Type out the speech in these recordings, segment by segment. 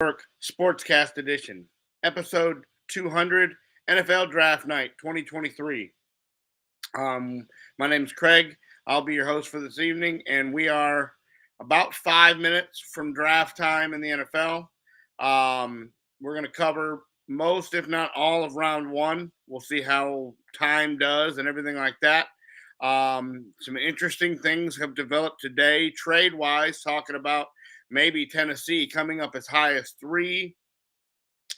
Network Sportscast Edition, episode 200, NFL Draft Night 2023. My name's Craig. I'll be your host for this evening, and we are about 5 minutes from draft time in the NFL. We're going to cover most, if not all, of round one. We'll see how time does and everything like that. Some interesting things have developed today, trade wise, talking about maybe Tennessee coming up as high as 3,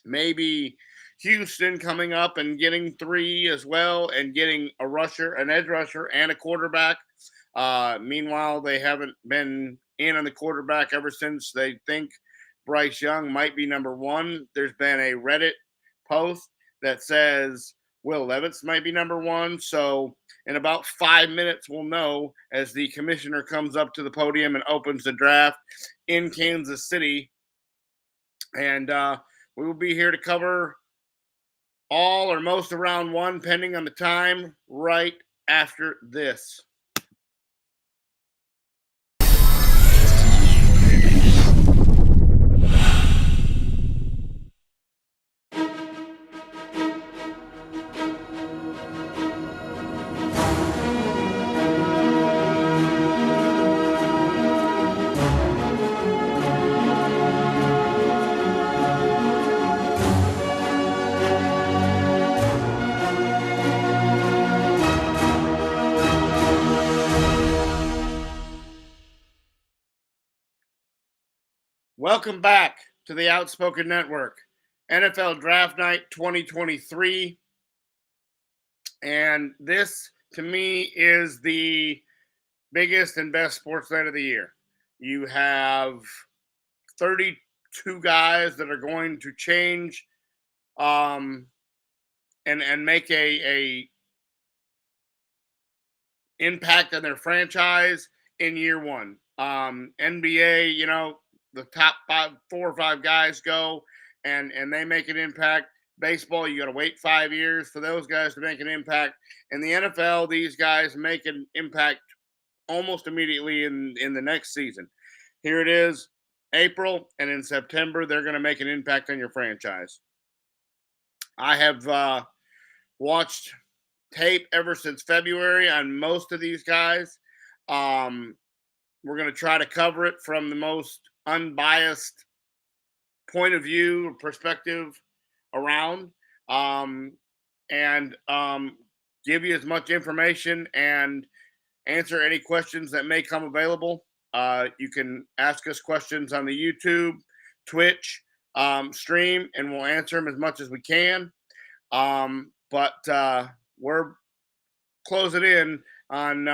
maybe Houston coming up and getting 3 as well, and getting a rusher, an edge rusher, and a quarterback. Meanwhile, they haven't been in on the quarterback ever since they think Bryce Young might be number 1. There's been a Reddit post that says Will Levis might be number 1. So in about 5 minutes, we'll know as the commissioner comes up to the podium and opens the draft in Kansas City. And we will be here to cover all or most of round one, pending on the time, right after this. Welcome back to the Outspoken Network, NFL Draft Night 2023. And this, to me, is the biggest and best sports night of the year. You have 32 guys that are going to change and make a impact on their franchise in year one. NBA, the top 4 or 5 guys go and they make an impact. Baseball, you got to wait 5 years for those guys to make an impact. In the NFL, these guys make an impact almost immediately in the next season. Here it is, April, and in September, they're going to make an impact on your franchise. I have watched tape ever since February on most of these guys. We're going to try to cover it from the most unbiased point of view or perspective around, and give you as much information and answer any questions that may come available. You can ask us questions on the YouTube, Twitch stream, and we'll answer them as much as we can. But we're closing in on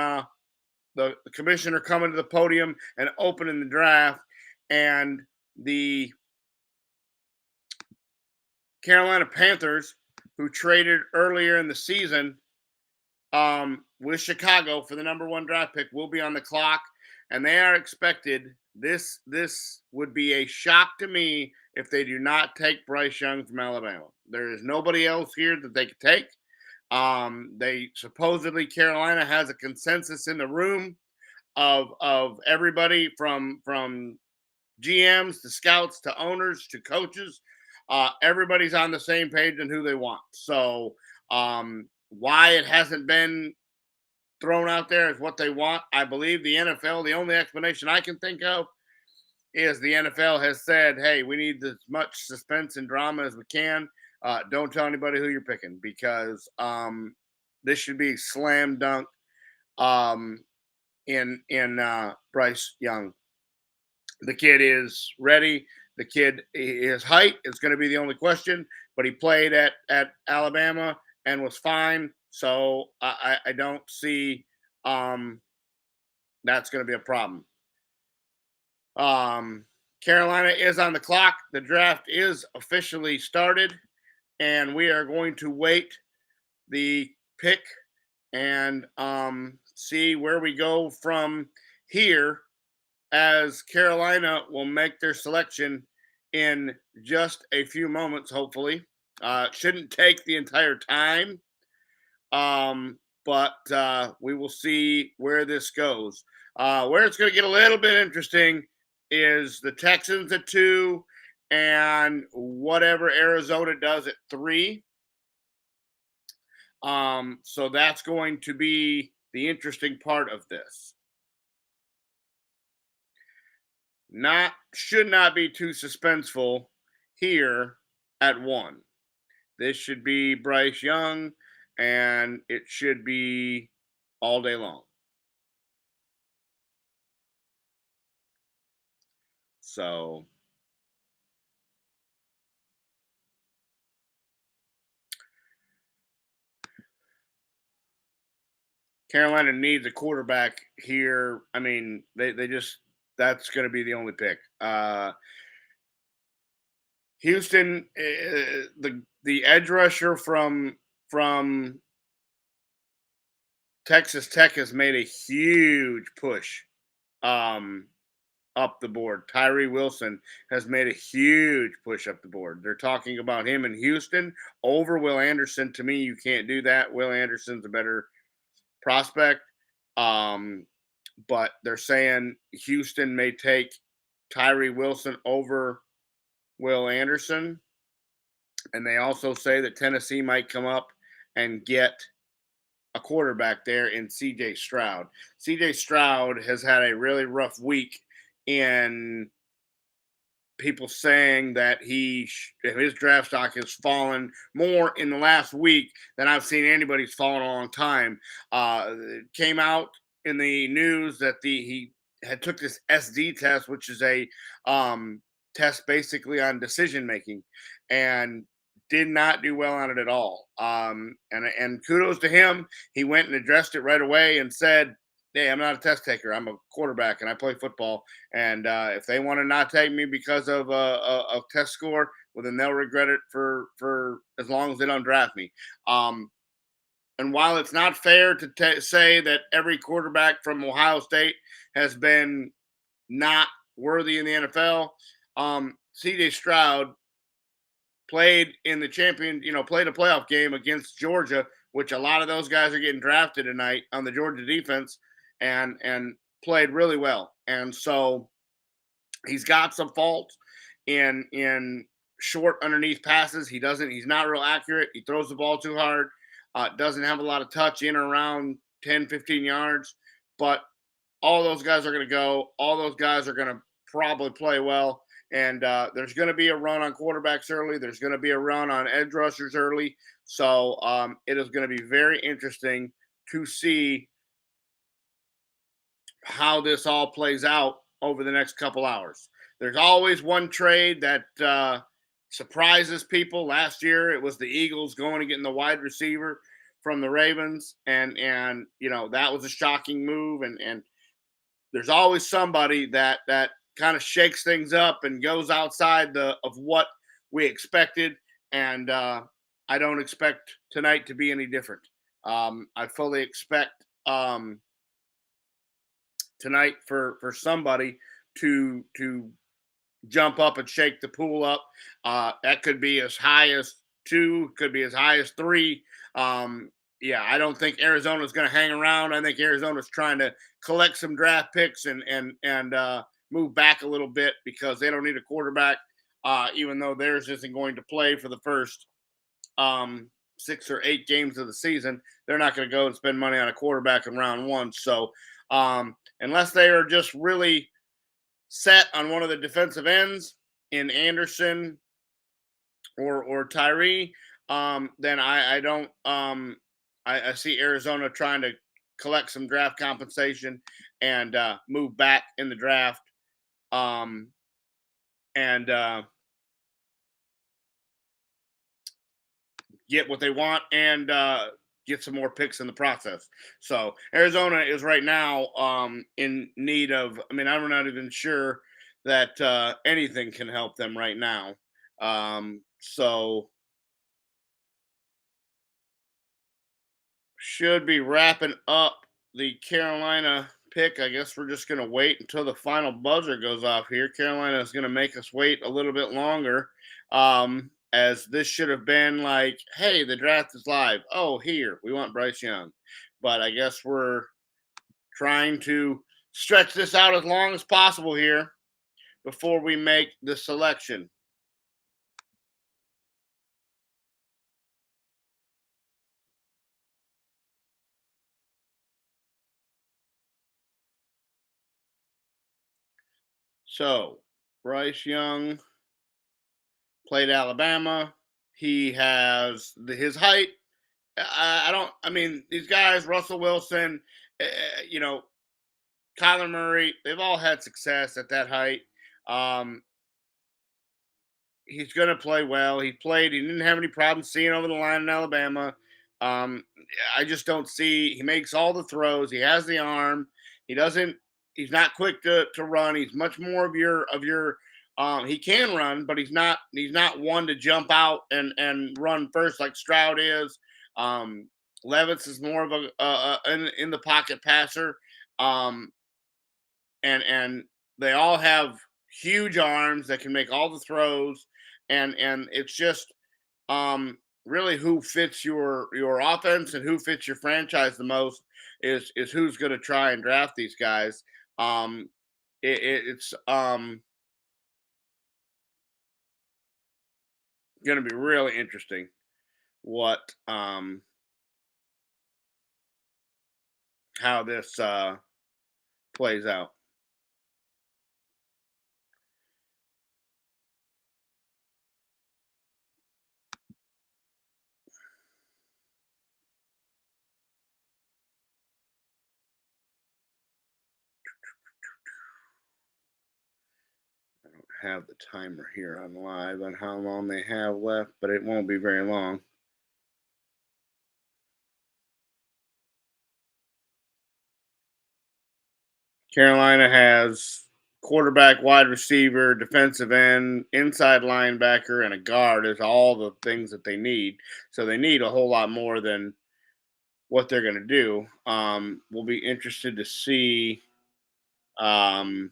the commissioner coming to the podium and opening the draft, and the Carolina Panthers, who traded earlier in the season with Chicago for the number 1 draft pick, will be on the clock, and they are expected. This would be a shock to me if they do not take Bryce Young from Alabama. There is nobody else here that they could take. They supposedly, Carolina has a consensus in the room of everybody from GMs to scouts to owners to coaches. Everybody's on the same page on who they want. So why it hasn't been thrown out there as what they want, I believe the NFL, the only explanation I can think of is the NFL has said, hey, we need as much suspense and drama as we can. Don't tell anybody who you're picking, because this should be slam dunk in Bryce Young. The kid is ready. The kid, his height is going to be the only question, but he played at Alabama and was fine. So I don't see that's going to be a problem. Carolina is on the clock. The draft is officially started, and we are going to wait the pick and see where we go from here, as Carolina will make their selection in just a few moments, hopefully. Shouldn't take the entire time, but we will see where this goes. Where it's going to get a little bit interesting is the Texans at 2 and whatever Arizona does at 3. So that's going to be the interesting part of this. Should not be too suspenseful here at 1. This should be Bryce Young, and it should be all day long. So Carolina needs a quarterback here. I mean, they just that's going to be the only pick. Houston, the edge rusher from Texas Tech has made a huge push um, up the board. Tyree Wilson has made a huge push up the board. They're talking about him in Houston over Will Anderson. To me, you can't do that. Will Anderson's a better prospect. But they're saying Houston may take Tyree Wilson over Will Anderson. And they also say that Tennessee might come up and get a quarterback there in CJ Stroud. CJ Stroud has had a really rough week in people saying that his draft stock has fallen more in the last week than I've seen anybody's fallen in a long time. It came out in the news that he had took this SD test, which is a test basically on decision making, and did not do well on it at all. And kudos to him. He went and addressed it right away and said, "Hey, I'm not a test taker. I'm a quarterback and I play football. And if they want to not take me because of a test score, well, then they'll regret it for as long as they don't draft me." And while it's not fair to say that every quarterback from Ohio State has been not worthy in the NFL, CJ Stroud played in the played a playoff game against Georgia, which a lot of those guys are getting drafted tonight on the Georgia defense, and played really well. And so he's got some faults in short underneath passes. He's not real accurate. He throws the ball too hard. Doesn't have a lot of touch in or around 10, 15 yards. But all those guys are going to go. All those guys are going to probably play well. And there's going to be a run on quarterbacks early. There's going to be a run on edge rushers early. So it is going to be very interesting to see how this all plays out over the next couple hours. There's always one trade that surprises people. Last year, it was the Eagles going and getting the wide receiver from the Ravens, and that was a shocking move. And there's always somebody that kind of shakes things up and goes outside of what we expected. And I don't expect tonight to be any different. I fully expect tonight for somebody to jump up and shake the pool up. That could be as high as 2, could be as high as 3. Yeah, I don't think Arizona's going to hang around. I think Arizona's trying to collect some draft picks and move back a little bit because they don't need a quarterback, even though theirs isn't going to play for the first 6 or 8 games of the season. They're not going to go and spend money on a quarterback in round 1. So unless they are just really set on one of the defensive ends in Anderson or Tyree, then I don't. I see Arizona trying to collect some draft compensation and move back in the draft, and get what they want and get some more picks in the process. So Arizona is right now in need of. I mean, I'm not even sure that anything can help them right now. So should be wrapping up the Carolina pick. I guess we're just going to wait until the final buzzer goes off here. Carolina is going to make us wait a little bit longer. As this should have been like, hey, the draft is live. Oh, here, we want Bryce Young. But I guess we're trying to stretch this out as long as possible here before we make the selection. So Bryce Young played Alabama. He has his height. I don't. I mean, these guys, Russell Wilson, uh, you know, Kyler Murray, they've all had success at that height. Um, he's going to play well. He played. He didn't have any problems seeing over the line in Alabama. Um, I just don't see. He makes all the throws. He has the arm. He doesn't. He's not quick to run. He's much more of your. He can run, but he's not. He's not one to jump out and run first like Stroud is. Um, Levis is more of in the pocket passer. Um, and they all have huge arms that can make all the throws, and it's just really who fits your offense and who fits your franchise the most is who's going to try and draft these guys. um it's going to be really interesting what how this plays out. Have the timer here on live on how long they have left, but it won't be very long. Carolina has quarterback, wide receiver, defensive end, inside linebacker, and a guard is all the things that they need. So they need a whole lot more than what they're going to do. We'll be interested to see um,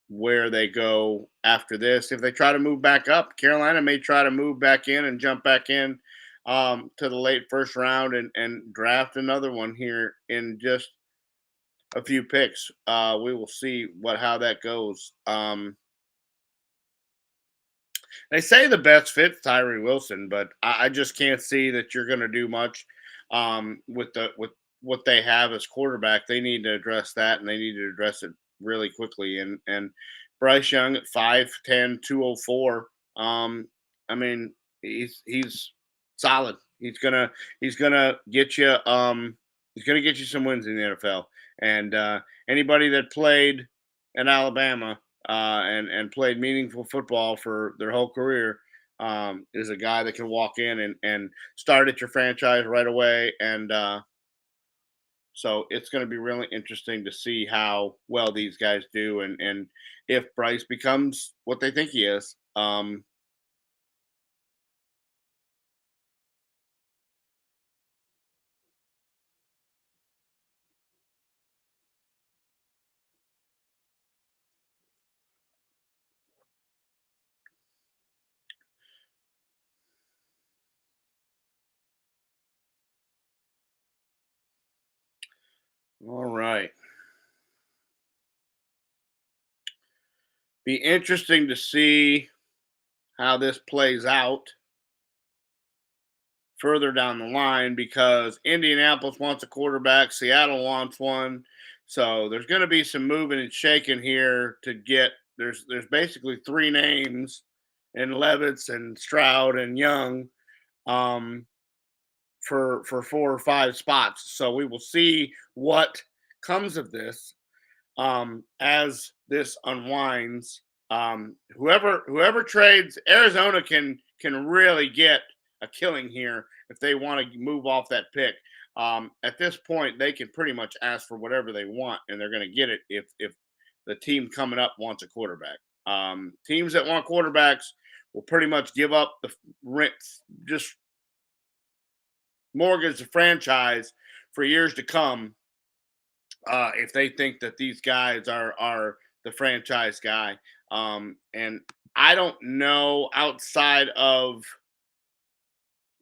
where they go after this. If they try to move back up, Carolina may try to move back in and jump back in to the late first round and draft another one here in just a few picks. We will see how that goes. They say the best fit Tyree Wilson, but I just can't see that you're going to do much with what they have as quarterback. They need to address that, and they need to address it really quickly. And Bryce Young at 5'10", 204. I mean, he's solid. He's gonna get you he's gonna get you some wins in the NFL. And anybody that played in Alabama and played meaningful football for their whole career is a guy that can walk in and start at your franchise right away. And so it's going to be really interesting to see how well these guys do and if Bryce becomes what they think he is. All right. Be interesting to see how this plays out further down the line because Indianapolis wants a quarterback, Seattle wants one. So there's going to be some moving and shaking here to get there's basically three names in Levitz and Stroud and Young um, for 4 or 5 spots. So we will see what comes of this as this unwinds. Whoever trades Arizona can really get a killing here if they want to move off that pick. At this point, they can pretty much ask for whatever they want, and they're going to get it if the team coming up wants a quarterback. Teams that want quarterbacks will pretty much give up the rent, just mortgage the franchise for years to come if they think that these guys are the franchise guy. And I don't know outside of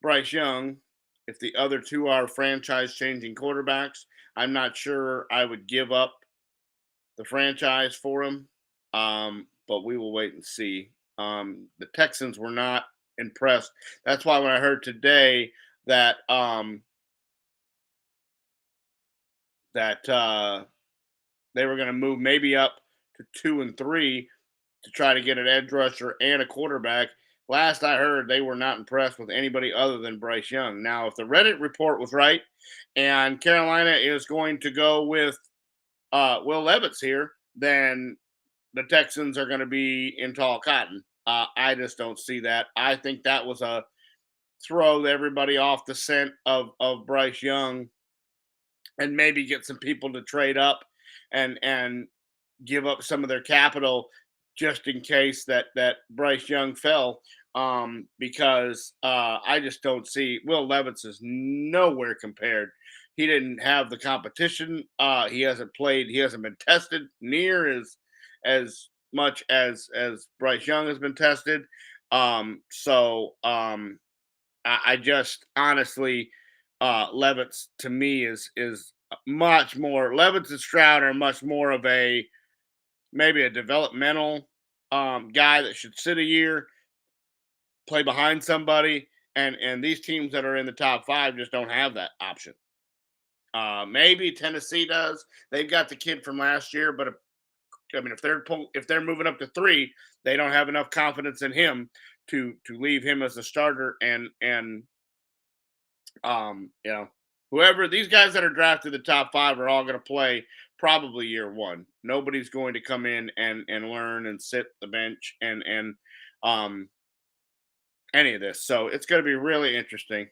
Bryce Young if the other two are franchise changing quarterbacks. I'm not sure I would give up the franchise for him, but we will wait and see. The Texans were not impressed. That's why when I heard today that that they were going to move maybe up to 2 and 3 to try to get an edge rusher and a quarterback. Last I heard, they were not impressed with anybody other than Bryce Young. Now, if the Reddit report was right, and Carolina is going to go with Will Levis here, then the Texans are going to be in tall cotton. I just don't see that. I think that was a throw everybody off the scent of Bryce Young, and maybe get some people to trade up and give up some of their capital just in case that Bryce Young fell. Because I just don't see Will Levis is nowhere compared. He didn't have the competition. He hasn't played. He hasn't been tested near as much as Bryce Young has been tested. I just honestly, Levitt to me is much more. Levitt and Stroud are much more of a maybe a developmental guy that should sit a year, play behind somebody, and these teams that are in the top five just don't have that option. Maybe Tennessee does. They've got the kid from last year, but I mean, if they're moving up to 3, they don't have enough confidence in him to leave him as a starter and whoever these guys that are drafted the top 5 are all going to play probably year 1. Nobody's going to come in and learn and sit the bench and any of this. So it's going to be really interesting.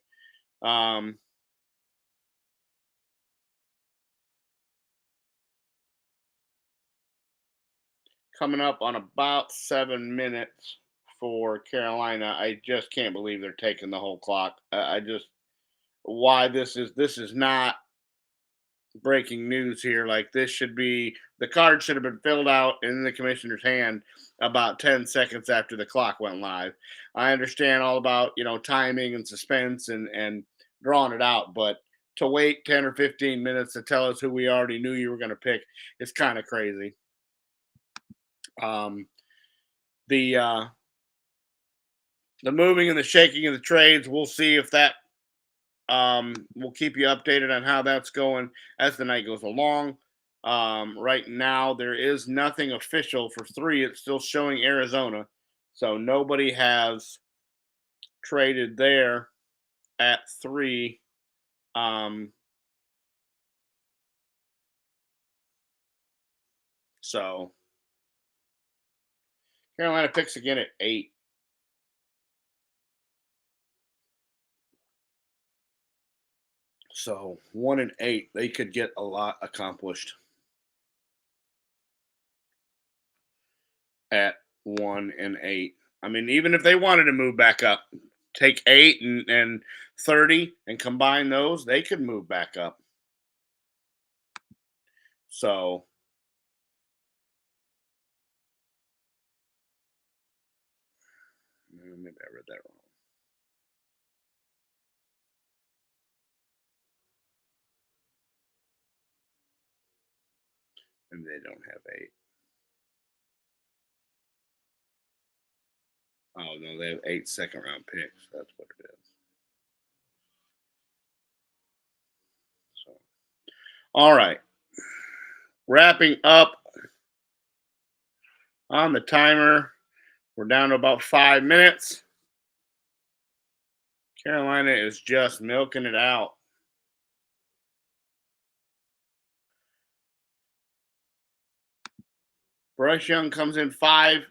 Coming up on about 7 minutes for Carolina. I just can't believe they're taking the whole clock. I just why this is not breaking news here. Like this should be the card should have been filled out in the commissioner's hand about 10 seconds after the clock went live. I understand all about timing and suspense and drawing it out, but to wait 10 or 15 minutes to tell us who we already knew you were going to pick is kind of crazy. The moving and the shaking of the trades, we'll see if that we'll keep you updated on how that's going as the night goes along. Right now, there is nothing official for 3. It's still showing Arizona. So nobody has traded there at 3. So Carolina picks again at 8. So 1 and 8, they could get a lot accomplished at 1 and 8. I mean, even if they wanted to move back up, take 8 and 30 and combine those, they could move back up. So maybe I read that wrong. Maybe they don't have 8. Oh no, they have 8 second-round picks. That's what it is. So, all right, wrapping up on the timer. We're down to about 5 minutes. Carolina is just milking it out. Bryce Young comes in 5'10",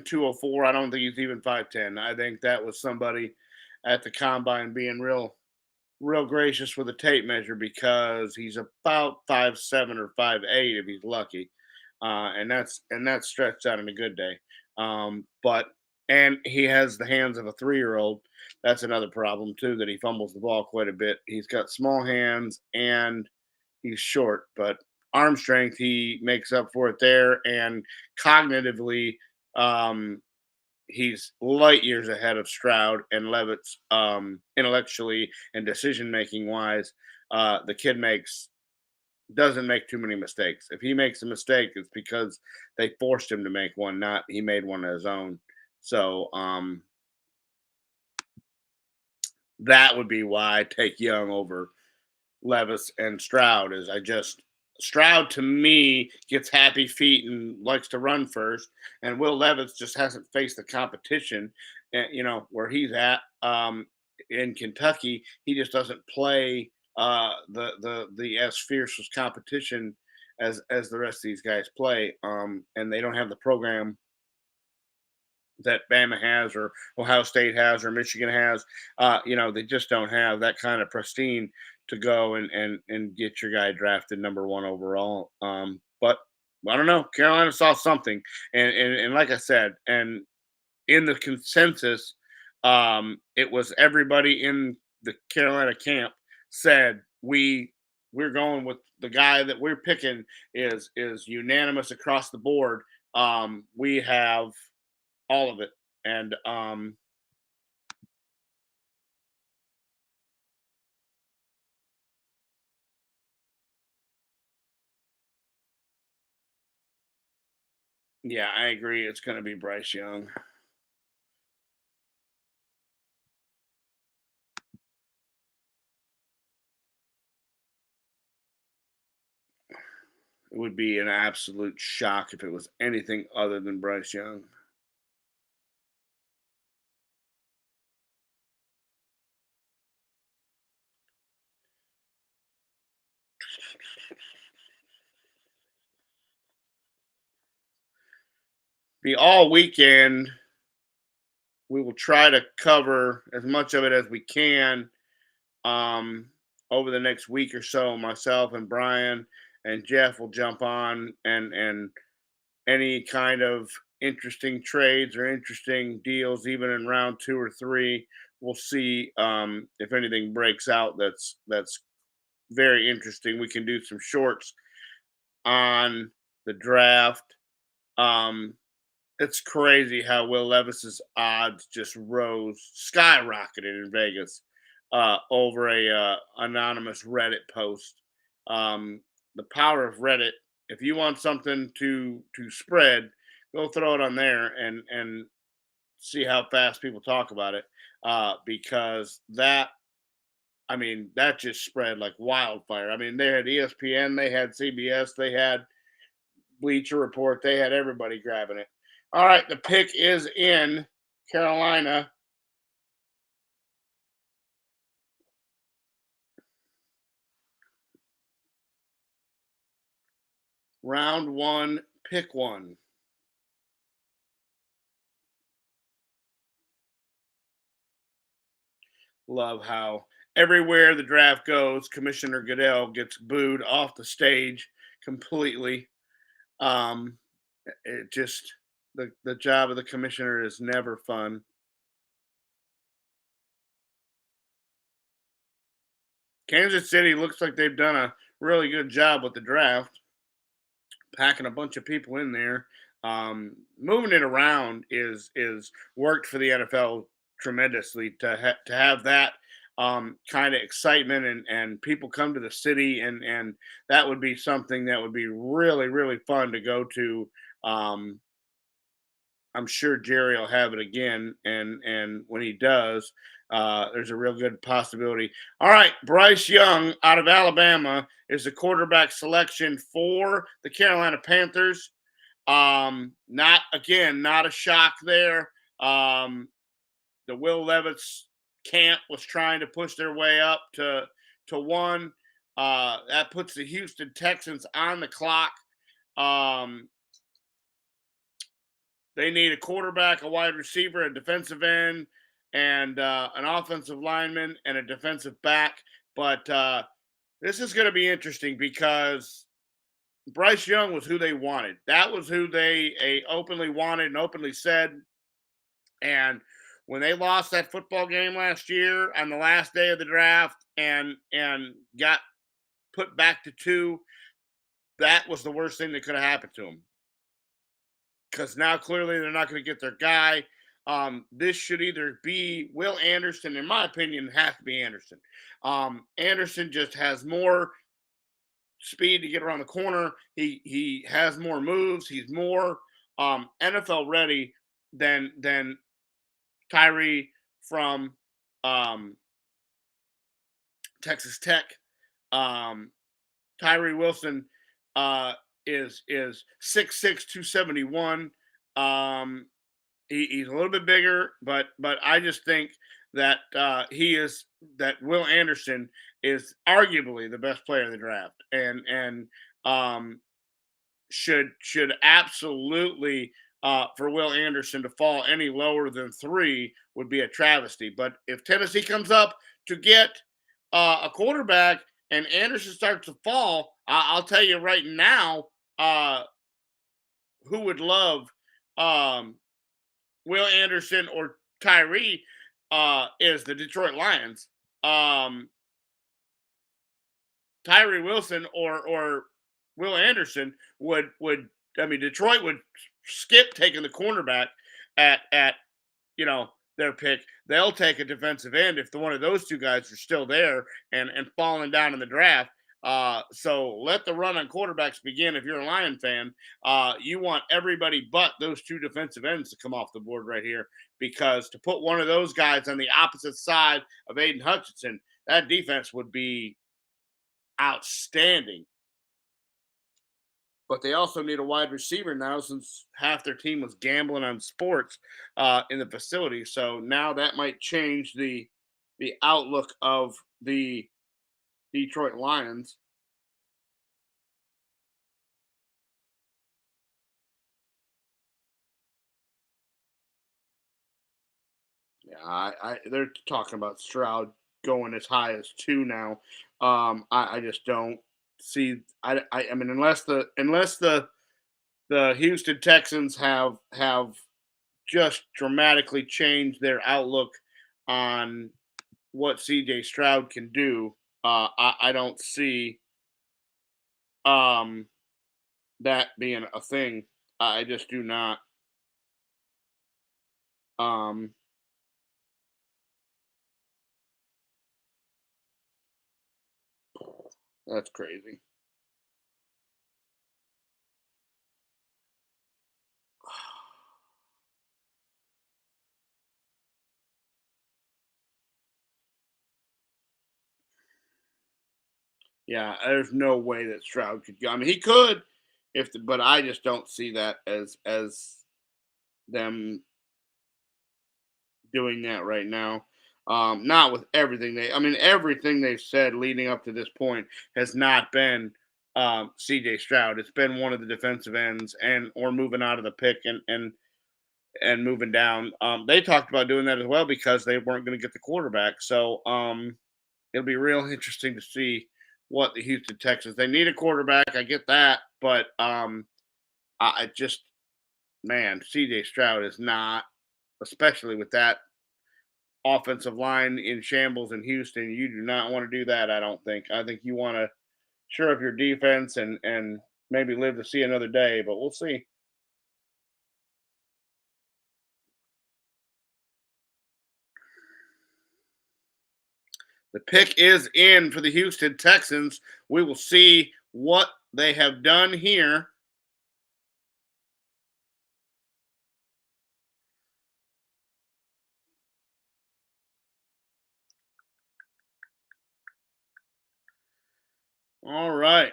204. I don't think he's even 5'10". I think that was somebody at the combine being real gracious with a tape measure because he's about 5'7" or 5'8" if he's lucky, and that's stretched out in a good day. And he has the hands of a 3-year-old. That's another problem too, that he fumbles the ball quite a bit. He's got small hands and he's short, but arm strength he makes up for it there, and cognitively, he's light years ahead of Stroud and Levitt's intellectually and decision making wise. The kid doesn't make too many mistakes. If he makes a mistake, it's because they forced him to make one, not he made one of his own. So that would be why I take Young over Levis and Stroud. Is I just Stroud, to me, gets happy feet and likes to run first, and Will Levis just hasn't faced the competition, where he's at in Kentucky. He just doesn't play the as fierce as competition as the rest of these guys play, and they don't have the program that Bama has or Ohio State has or Michigan has. They just don't have that kind of pristine to go and get your guy drafted number one overall. But I don't know. Carolina saw something, and like I said, and in the consensus, it was everybody in the Carolina camp said we're going with the guy that we're picking is unanimous across the board. We have all of it. And yeah, I agree. It's going to be Bryce Young. It would be an absolute shock if it was anything other than Bryce Young. Be all weekend. We will try to cover as much of it as we can um, over the next week or so. Myself and Brian and Jeff will jump on and any kind of interesting trades or interesting deals, even in round 2 or 3. We'll see if anything breaks out that's very interesting. We can do some shorts on the draft. Um, it's crazy how Will Levis's odds just rose, skyrocketed in Vegas over a anonymous Reddit post. Um, the power of Reddit. If you want something to spread, go throw it on there and see how fast people talk about it. Because that just spread like wildfire. I mean, they had ESPN, they had CBS, they had Bleacher Report, they had everybody grabbing it. All right, the pick is in Carolina. Round one, pick one. Love how everywhere the draft goes, Commissioner Goodell gets booed off the stage completely. Um, it just the job of the commissioner is never fun. Kansas City looks like they've done a really good job with the draft, packing a bunch of people in there. Moving it around is worked for the NFL tremendously to have that kind of excitement and people come to the city and that would be something that would be really really fun to go to. Um, I'm sure Jerry will have it again, and when he does, there's a real good possibility. All right, Bryce Young out of Alabama is the quarterback selection for the Carolina Panthers. Not a shock there. The Will Levis camp was trying to push their way up to one. That puts the Houston Texans on the clock. Um, they need a quarterback, a wide receiver, a defensive end, and an offensive lineman and a defensive back. But this is going to be interesting because Bryce Young was who they wanted. That was who they openly wanted and openly said. And when they lost that football game last year on the last day of the draft and got put back to 2, that was the worst thing that could have happened to them. Because now clearly they're not going to get their guy. This should either be Will Anderson, in my opinion, it has to be Anderson. Anderson just has more speed to get around the corner. He has more moves. He's more NFL ready than Tyree from um, Texas Tech. Um, Tyree Wilson uh, is 6'6", 271. Um, he's a little bit bigger, but I just think that that Will Anderson is arguably the best player in the draft, and um, should absolutely for Will Anderson to fall any lower than 3 would be a travesty. But if Tennessee comes up to get a quarterback and Anderson starts to fall, I'll tell you right now, uh, who would love um, Will Anderson or Tyree is the Detroit Lions. Um, Tyree Wilson or Will Anderson would I mean Detroit would skip taking the cornerback at their pick. They'll take a defensive end if the one of those two guys are still there and falling down in the draft. So let the run on quarterbacks begin. If you're a Lion fan, you want everybody but those two defensive ends to come off the board right here, because to put one of those guys on the opposite side of Aiden Hutchinson, that defense would be outstanding. But they also need a wide receiver now, since half their team was gambling on sports in the facility. So now that might change the outlook of the Detroit Lions. Yeah, they're talking about Stroud going as high as 2 now. I just don't see. I mean, unless the Houston Texans have just dramatically changed their outlook on what CJ Stroud can do. I don't see um, that being a thing. I just do not. Um, that's crazy. Yeah, there's no way that Stroud could go. I mean, he could, but I just don't see that as them doing that right now. Not with everything I mean, everything they've said leading up to this point has not been CJ Stroud. It's been one of the defensive ends and or moving out of the pick and moving down. They talked about doing that as well because they weren't going to get the quarterback. So it'll be real interesting to see what the Houston Texans. They need a quarterback. I get that, but I just man, CJ Stroud is not, especially with that offensive line in shambles in Houston. You do not want to do that. I don't think. I think you want to shore up your defense and maybe live to see another day. But we'll see. The pick is in for the Houston Texans. We will see what they have done here. All right.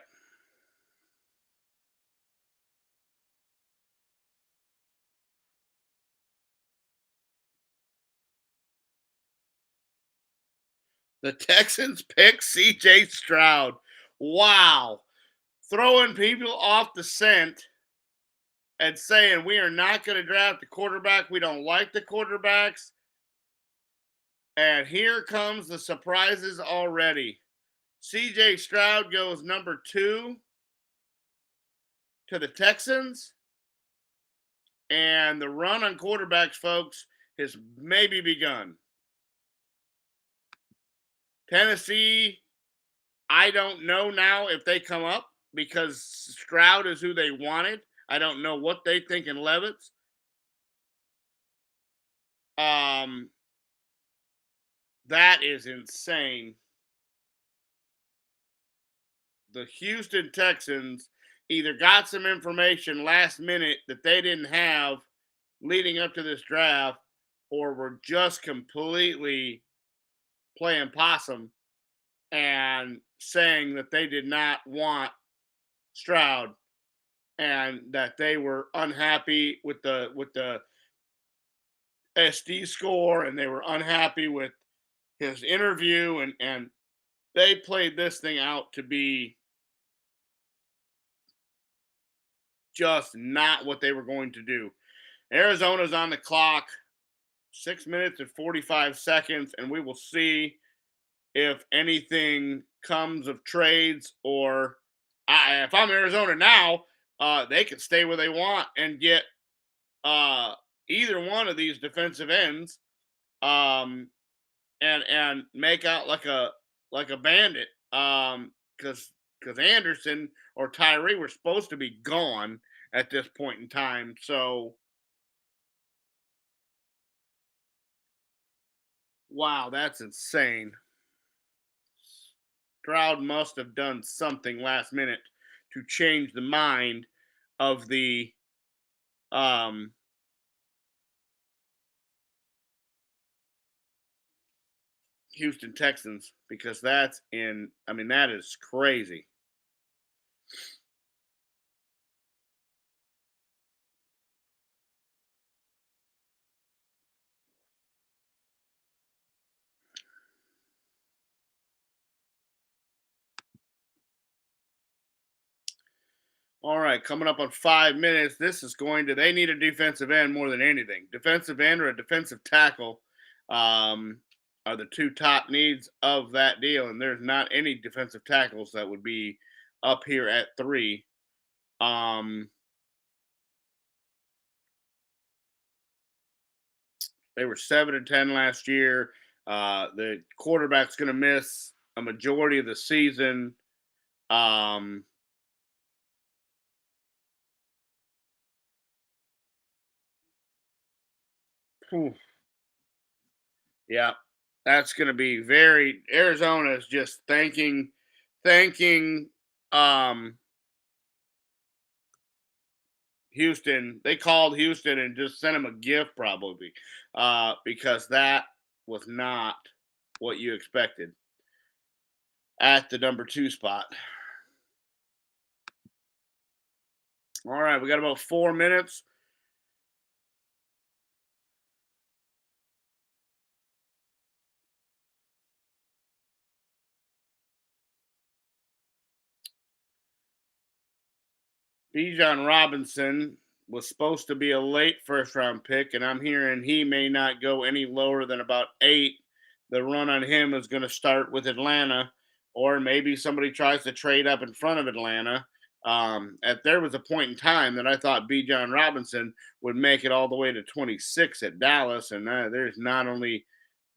The Texans pick CJ Stroud. Wow. Throwing people off the scent and saying we are not going to draft the quarterback. We don't like the quarterbacks. And here comes the surprises already. CJ Stroud goes number 2 to the Texans. And the run on quarterbacks, folks, has maybe begun. Tennessee, I don't know now if they come up because Stroud is who they wanted. I don't know what they think in Levis. That is insane. The Houston Texans either got some information last minute that they didn't have leading up to this draft, or were just completely playing possum and saying that they did not want Stroud, and that they were unhappy with the SD score, and they were unhappy with his interview, and they played this thing out to be just not what they were going to do. Arizona's on the clock, 6 minutes and 45 seconds, and we will see if anything comes of trades or if I'm Arizona now, they can stay where they want and get either one of these defensive ends, and make out like a bandit, because Anderson or Tyree were supposed to be gone at this point in time. So wow, that's insane. Stroud must have done something last minute to change the mind of the um, Houston Texans, because that's in. I mean, that is crazy. All right, coming up on 5 minutes. This is going to. They need a defensive end more than anything. Defensive end or a defensive tackle are the two top needs of that deal, and there's not any defensive tackles that would be up here at three. They were 7-10 last year. The quarterback's going to miss a majority of the season. Um, yeah, that's going to be very. Arizona is just thanking um, Houston. They called Houston and just sent him a gift, probably, because that was not what you expected at the number 2 spot. All right, we got about 4 minutes. Bijan Robinson was supposed to be a late first round pick, and I'm hearing he may not go any lower than about 8. The run on him is going to start with Atlanta, or maybe somebody tries to trade up in front of Atlanta. There was a point in time that I thought Bijan Robinson would make it all the way to 26 at Dallas, and there's not only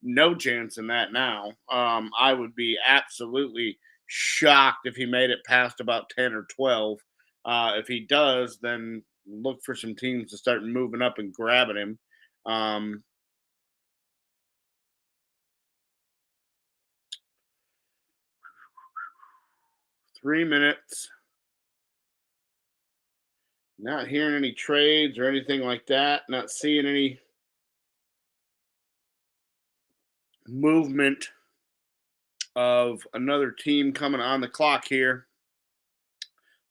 no chance in that now. I would be absolutely shocked if he made it past about 10 or 12. If he does, then look for some teams to start moving up and grabbing him. Um, 3 minutes. Not hearing any trades or anything like that. Not seeing any movement of another team coming on the clock here.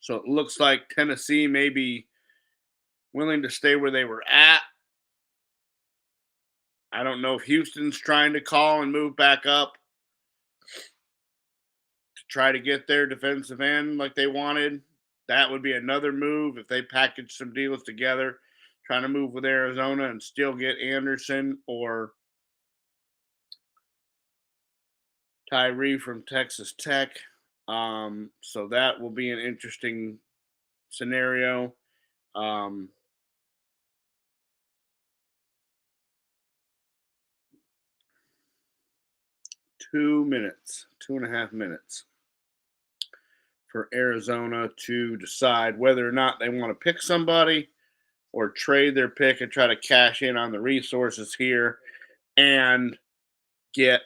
So it looks like Tennessee may be willing to stay where they were at. I don't know if Houston's trying to call and move back up to try to get their defensive end like they wanted. That would be another move if they package some deals together, trying to move with Arizona and still get Anderson or Tyree from Texas Tech. So that will be an interesting scenario. Um, 2 minutes, 2.5 minutes for Arizona to decide whether or not they want to pick somebody or trade their pick and try to cash in on the resources here and get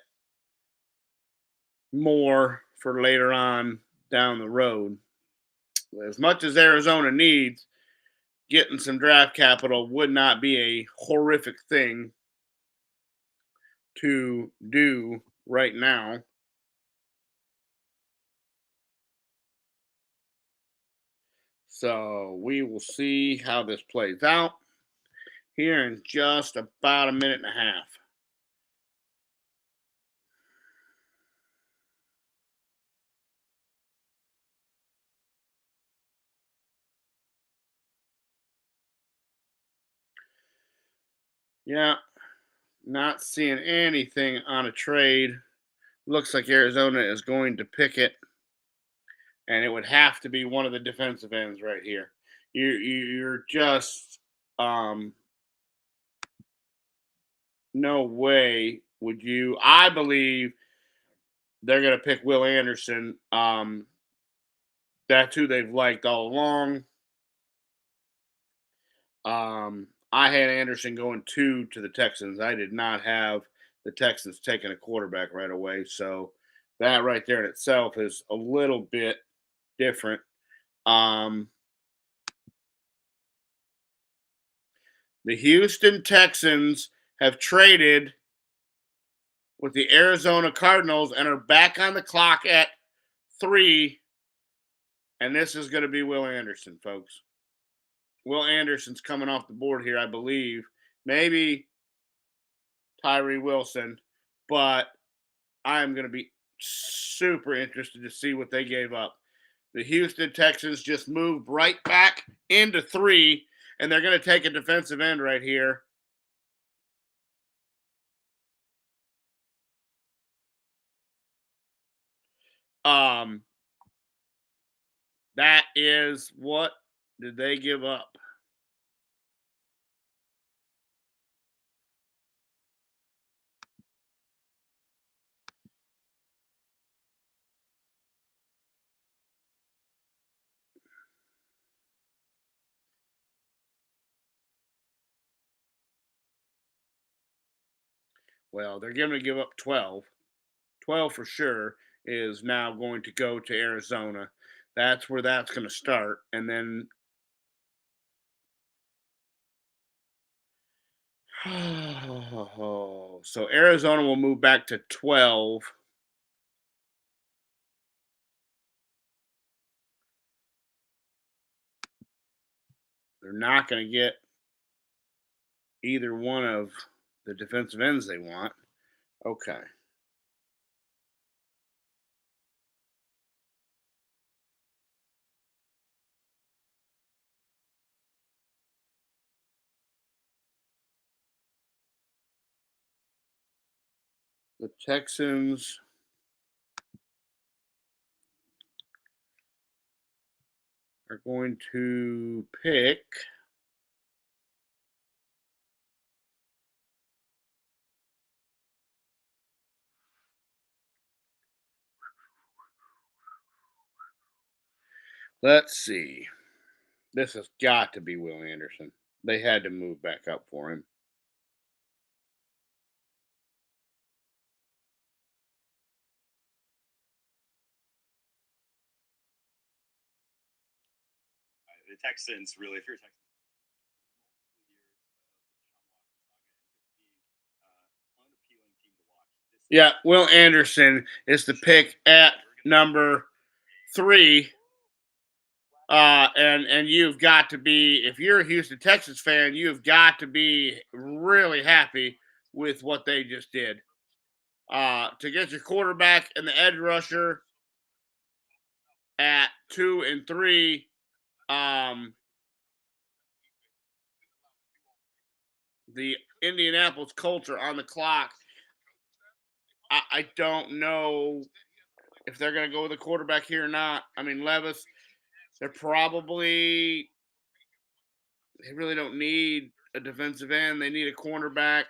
more for later on down the road. As much as Arizona needs, getting some draft capital would not be a horrific thing to do right now. So we will see how this plays out here in just about a minute and a half. Yeah, not seeing anything on a trade. Looks like Arizona is going to pick it, and it would have to be one of the defensive ends right here. You're just no way would you. I believe they're going to pick Will Anderson. That's who they've liked all along. I had Anderson going 2 to the Texans. I did not have the Texans taking a quarterback right away. So that right there in itself is a little bit different. Um, the Houston Texans have traded with the Arizona Cardinals and are back on the clock at 3. And this is going to be Will Anderson, folks. Will Anderson's coming off the board here, I believe. Maybe Tyree Wilson, but I'm going to be super interested to see what they gave up. The Houston Texans just moved right back into 3, and they're going to take a defensive end right here. That is what did they give up? Well, they're going to give up 12. 12 for sure is now going to go to Arizona. That's where that's going to start. And then so Arizona will move back to 12. They're not going to get either one of the defensive ends they want. Okay. The Texans are going to pick let's see. This has got to be Will Anderson. They had to move back up for him. The Texans really, if you're a Texans, Yeah, Will Anderson is the pick at number 3. And you've got to be, if you're a Houston Texans fan, you've got to be really happy with what they just did. To get your quarterback and the edge rusher at 2 and 3, the Indianapolis Colts are on the clock. I don't know if they're going to go with a quarterback here or not. I mean, Levis, they're probably, they really don't need a defensive end. They need a cornerback.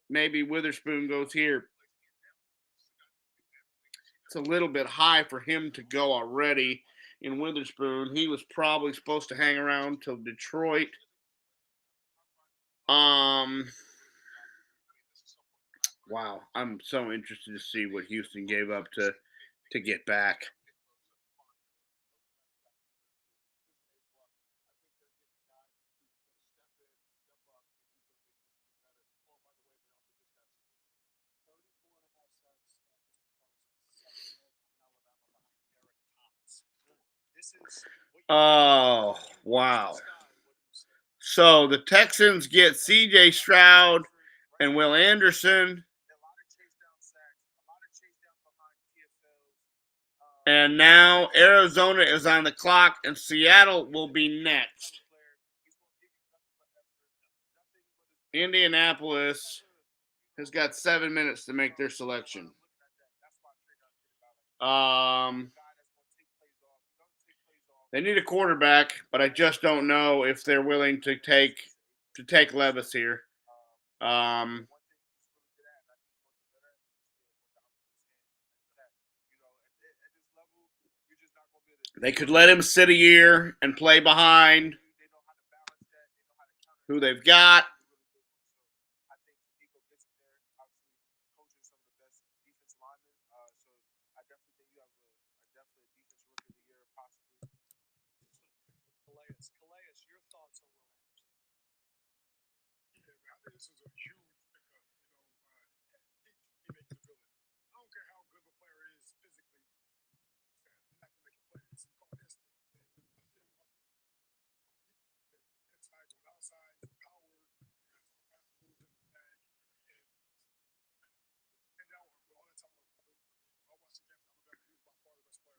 Maybe Witherspoon goes here. It's a little bit high for him to go already in Witherspoon. He was probably supposed to hang around till Detroit. Wow, I'm so interested to see what Houston gave up to get back. Oh, wow. So the Texans get C.J. Stroud and Will Anderson. And now Arizona is on the clock, and Seattle will be next. Indianapolis has got 7 minutes to make their selection. They need a quarterback, but I just don't know if they're willing to take Levis here. They could let him sit a year and play behind who they've got.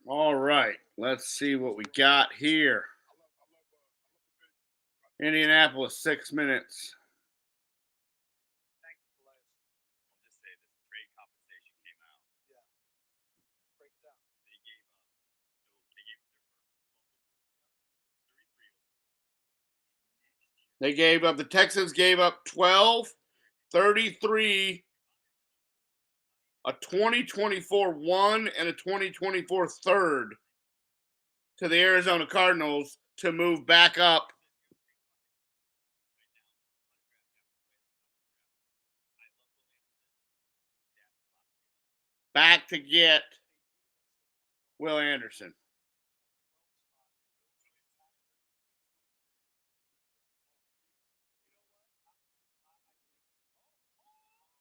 All right, let's see what we got here. Indianapolis, 6 minutes. I'll just say this trade compensation came out. They gave up, the Texans gave up 12, 33, a 2024 1, and a 2024 third to the Arizona Cardinals to move back up. Back to get Will Anderson.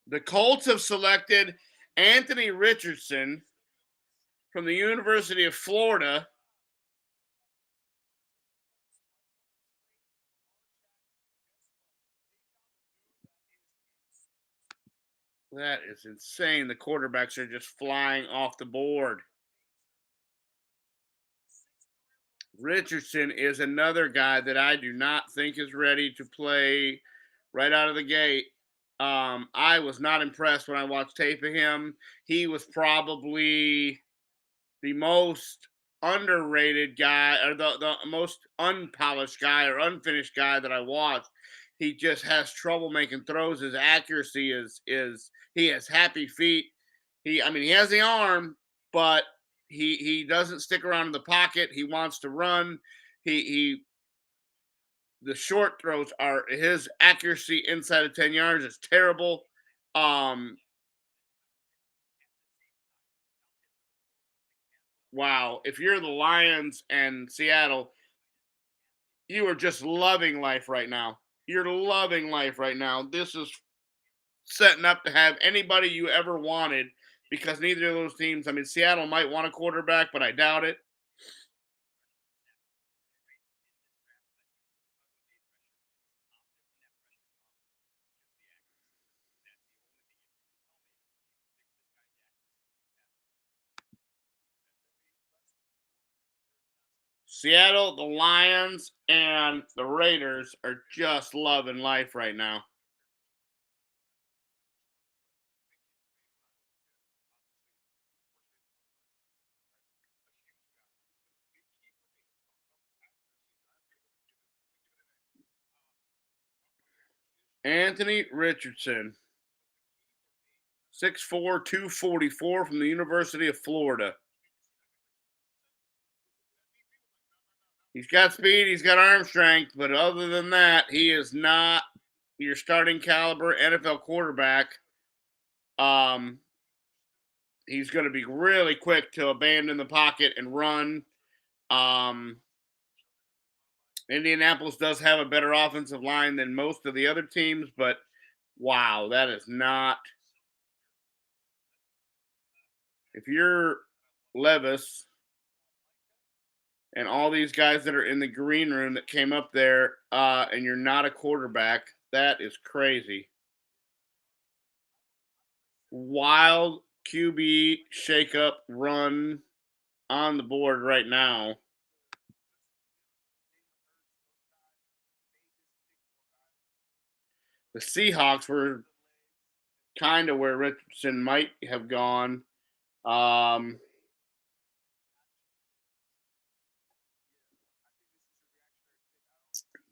The Colts have selected Anthony Richardson from the University of Florida. That is insane. The quarterbacks are just flying off the board. Richardson is another guy that I do not think is ready to play right out of the gate. I was not impressed when I watched tape of him. He was probably the most underrated guy, or the most unpolished guy or unfinished guy that I watched. He just has trouble making throws. His accuracy is he has happy feet. He has the arm, but he doesn't stick around in the pocket. He wants to run. The short throws are his accuracy inside of 10 yards is terrible. Wow, if you're the Lions and Seattle, you are just loving life right now. You're loving life right now. This is setting up to have anybody you ever wanted, because neither of those teams, Seattle might want a quarterback, but I doubt it. Seattle, the Lions, and the Raiders are just loving life right now. Anthony Richardson, 6'4", 244 from the University of Florida. He's got speed, he's got arm strength, but other than that, he is not your starting caliber NFL quarterback. He's going to be really quick to abandon the pocket and run. Indianapolis does have a better offensive line than most of the other teams, but wow, that is not. If you're Levis and all these guys that are in the green room that came up there, and you're not a quarterback. That is crazy. Wild QB shakeup run on the board right now. The Seahawks were kind of where Richardson might have gone. Um,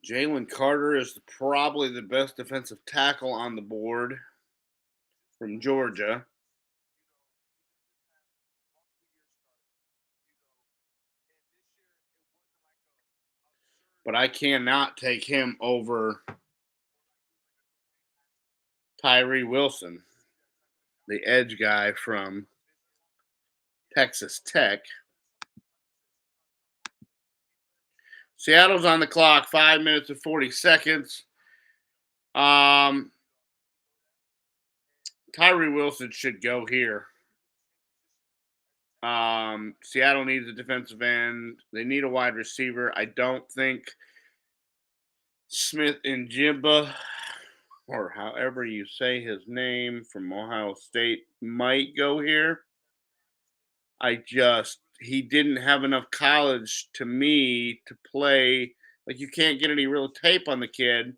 Jalen Carter is probably the best defensive tackle on the board from Georgia. But I cannot take him over Tyree Wilson, the edge guy from Texas Tech. Seattle's on the clock, 5 minutes and 40 seconds. Tyree Wilson should go here. Seattle needs a defensive end. They need a wide receiver. I don't think Smith and Jimba, or however you say his name, from Ohio State, might go here. He didn't have enough college to me to play. Like, you can't get any real tape on the kid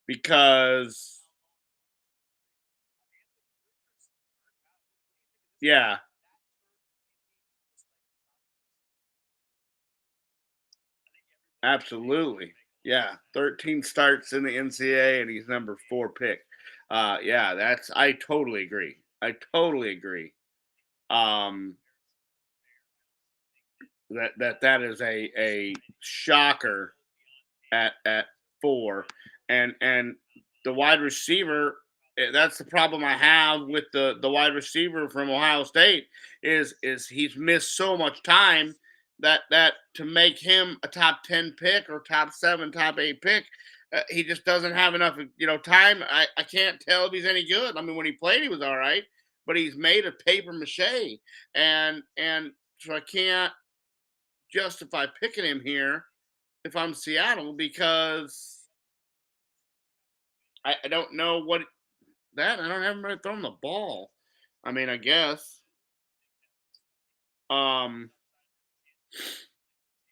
because, yeah, absolutely. Yeah, 13 starts in the NCAA and he's number 4 pick. Yeah, I totally agree. I totally agree. Um, that is a shocker at 4, and the wide receiver. That's the problem I have with the wide receiver from Ohio State is he's missed so much time that to make him a top 10 pick or top 7, top 8 pick, he just doesn't have enough time. I can't tell if he's any good. I mean, when he played, he was all right, but he's made of paper mache, and so I can't justify picking him here if I'm Seattle because I don't know what that I don't have him throwing the ball. I mean, I guess um,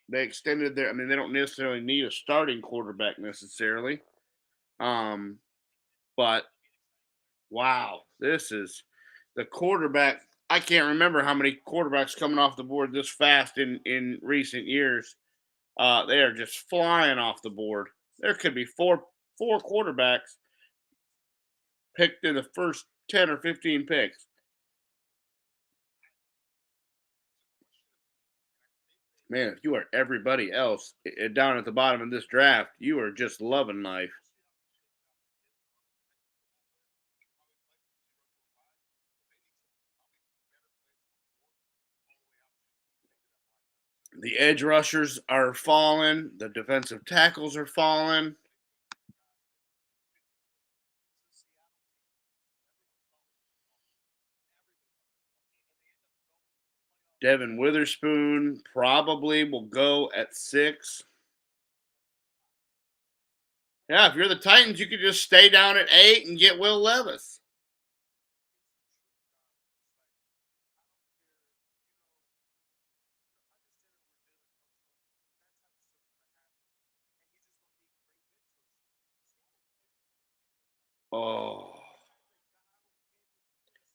they extended their. I mean, they don't necessarily need a starting quarterback necessarily. Um, but wow, this is the quarterback. I can't remember how many quarterbacks coming off the board this fast in recent years. They are just flying off the board. There could be four quarterbacks picked in the first 10 or 15 picks. Man, if you are everybody else down at the bottom of this draft, you are just loving life. The edge rushers are falling, the defensive tackles are falling. Devin Witherspoon probably will go at 6. Yeah, if you're the Titans, you could just stay down at 8 and get Will Levis. Oh.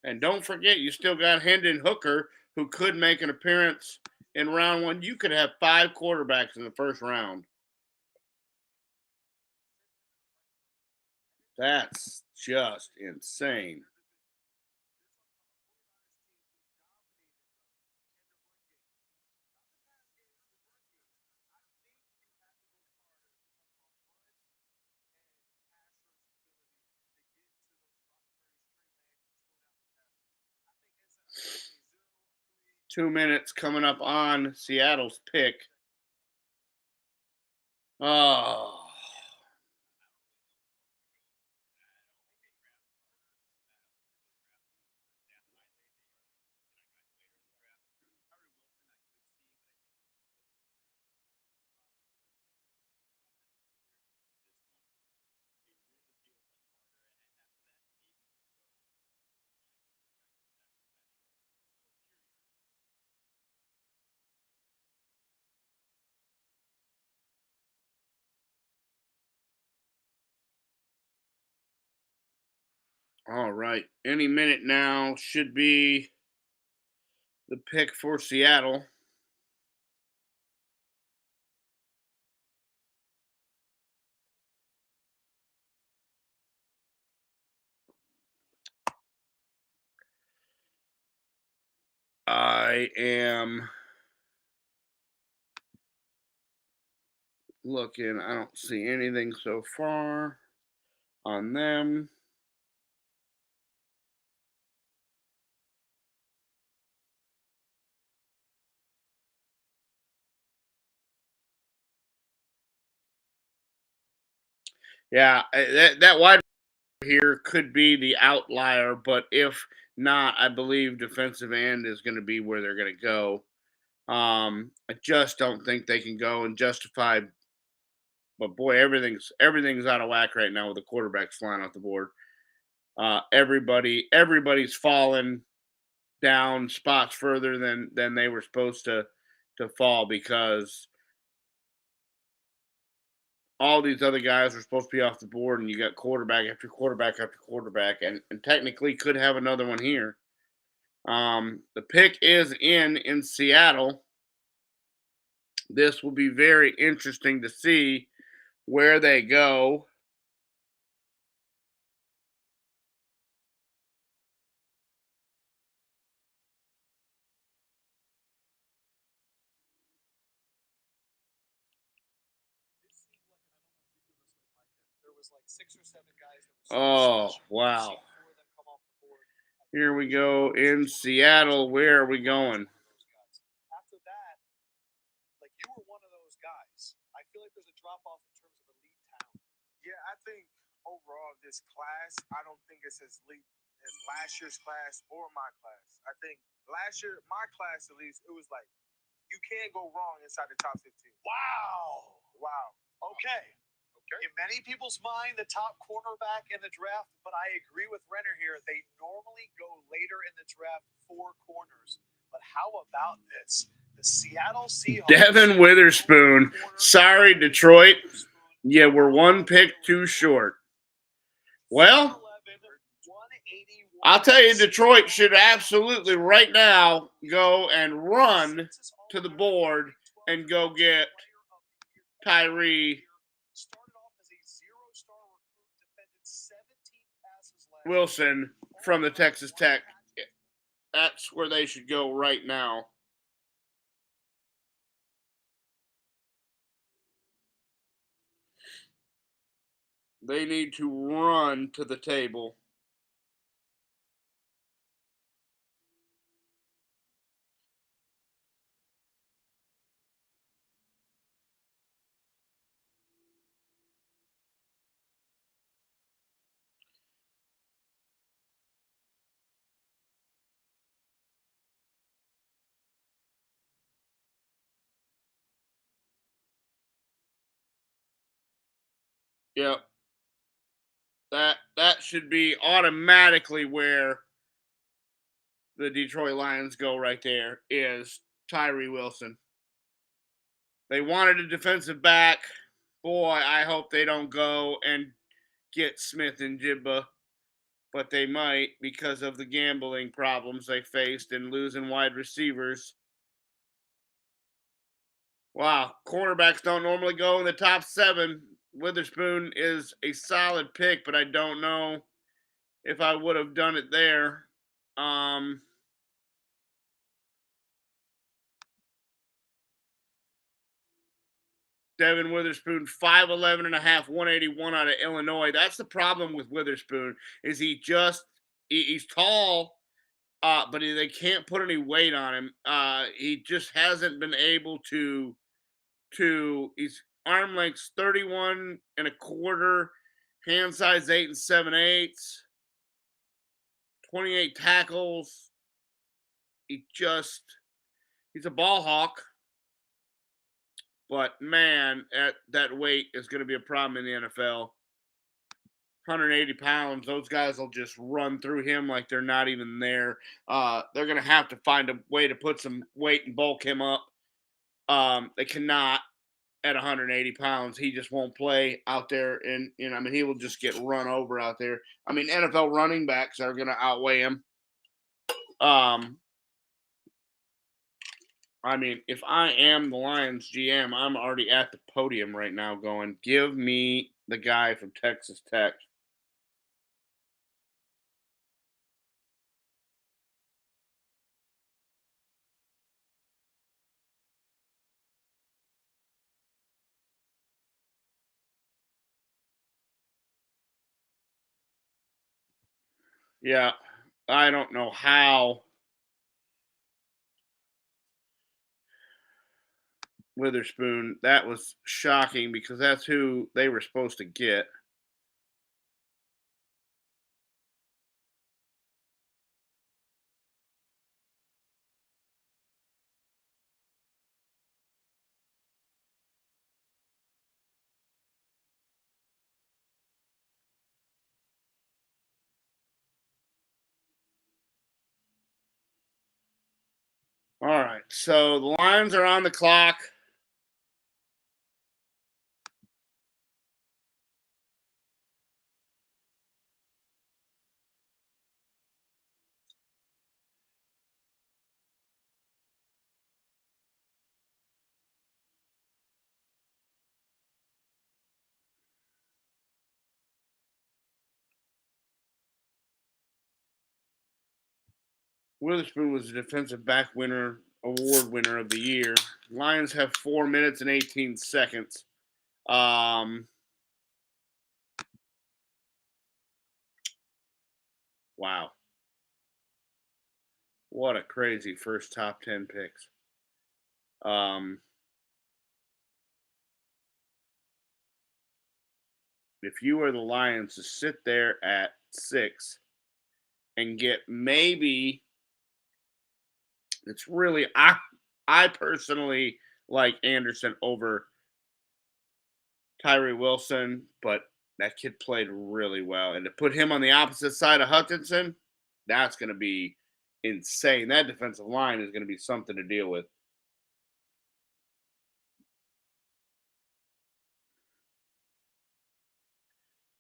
And don't forget, you still got Hendon Hooker, who could make an appearance in round 1. You could have 5 quarterbacks in the first round. That's just insane. Two minutes coming up on Seattle's pick. Oh. All right. Any minute now should be the pick for Seattle. I am looking. I don't see anything so far on them. Yeah, that wide here could be the outlier, but if not, I believe defensive end is going to be where they're going to go. I just don't think they can go and justify. But boy, everything's out of whack right now with the quarterbacks flying off the board. Everybody's fallen down spots further than they were supposed to fall because all these other guys are supposed to be off the board, and you got quarterback after quarterback after quarterback, and technically could have another one here. The pick is in Seattle. This will be very interesting to see where they go. There was like 6 or 7 guys that were Oh, wow. Here we go in Seattle. Where are we going? After that, like you were one of those guys. I feel like there's a drop off in terms of elite talent. Yeah, I think overall this class, I don't think it's as elite as last year's class or my class. I think last year, my class at least, it was like you can't go wrong inside the top 15. Wow. Wow. Okay. In many people's mind, the top cornerback in the draft, but I agree with Renner here. They normally go later in the draft for corners. But how about this? The Seattle Seahawks. Devin Witherspoon. Sorry, Detroit. Yeah, we're one pick too short. Well, I'll tell you, Detroit should absolutely right now go and run to the board and go get Tyree Wilson from the Texas Tech. That's where they should go right now. They need to run to the table. Yep. That should be automatically where the Detroit Lions go right there is Tyree Wilson. They wanted a defensive back. Boy, I hope they don't go and get Smith and Jibba, but they might because of the gambling problems they faced and losing wide receivers. Wow, cornerbacks don't normally go in the top 7. Witherspoon is a solid pick, but I don't know if I would have done it there. Devin Witherspoon, 5'11 and a half, 181 out of Illinois. That's the problem with Witherspoon is he's tall, but they can't put any weight on him. He just hasn't been able to he's arm length's 31 and a quarter, hand size 8 7/8, 28 tackles. He's a ball hawk. But man, that weight is going to be a problem in the NFL. 180 pounds, those guys will just run through him like they're not even there. They're going to have to find a way to put some weight and bulk him up. They cannot. at 180 pounds. He just won't play out there, and I mean, he will just get run over out there. I mean, NFL running backs are going to outweigh him. I mean, if I am the Lions GM, I'm already at the podium right now going, give me the guy from Texas Tech. Yeah, I don't know how Witherspoon, that was shocking because that's who they were supposed to get. All right, so the Lions are on the clock. Witherspoon was the defensive back winner, award winner of the year. Lions have 4 minutes and 18 seconds. Wow. What a crazy first top 10 picks. If you are the Lions to sit there at 6 and get maybe, it's really, I personally like Anderson over Tyree Wilson, but that kid played really well. And to put him on the opposite side of Hutchinson, that's going to be insane. That defensive line is going to be something to deal with.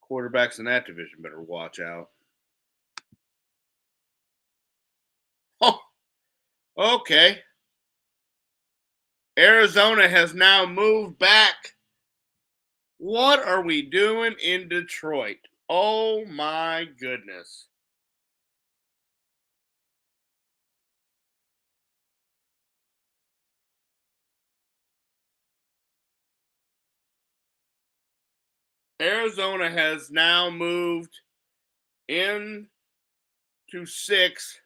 Quarterbacks in that division better watch out. Oh, okay. Arizona has now moved back. What are we doing in Detroit? Oh my goodness. Arizona has now moved in to 6.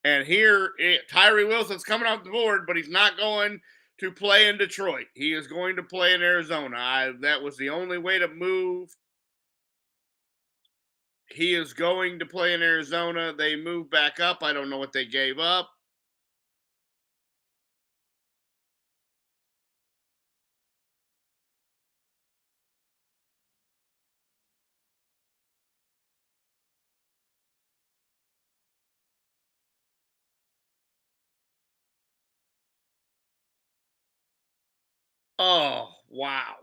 And here, Tyree Wilson's coming off the board, but he's not going to play in Detroit. He is going to play in Arizona. That was the only way to move. He is going to play in Arizona. They moved back up. I don't know what they gave up. Oh, wow.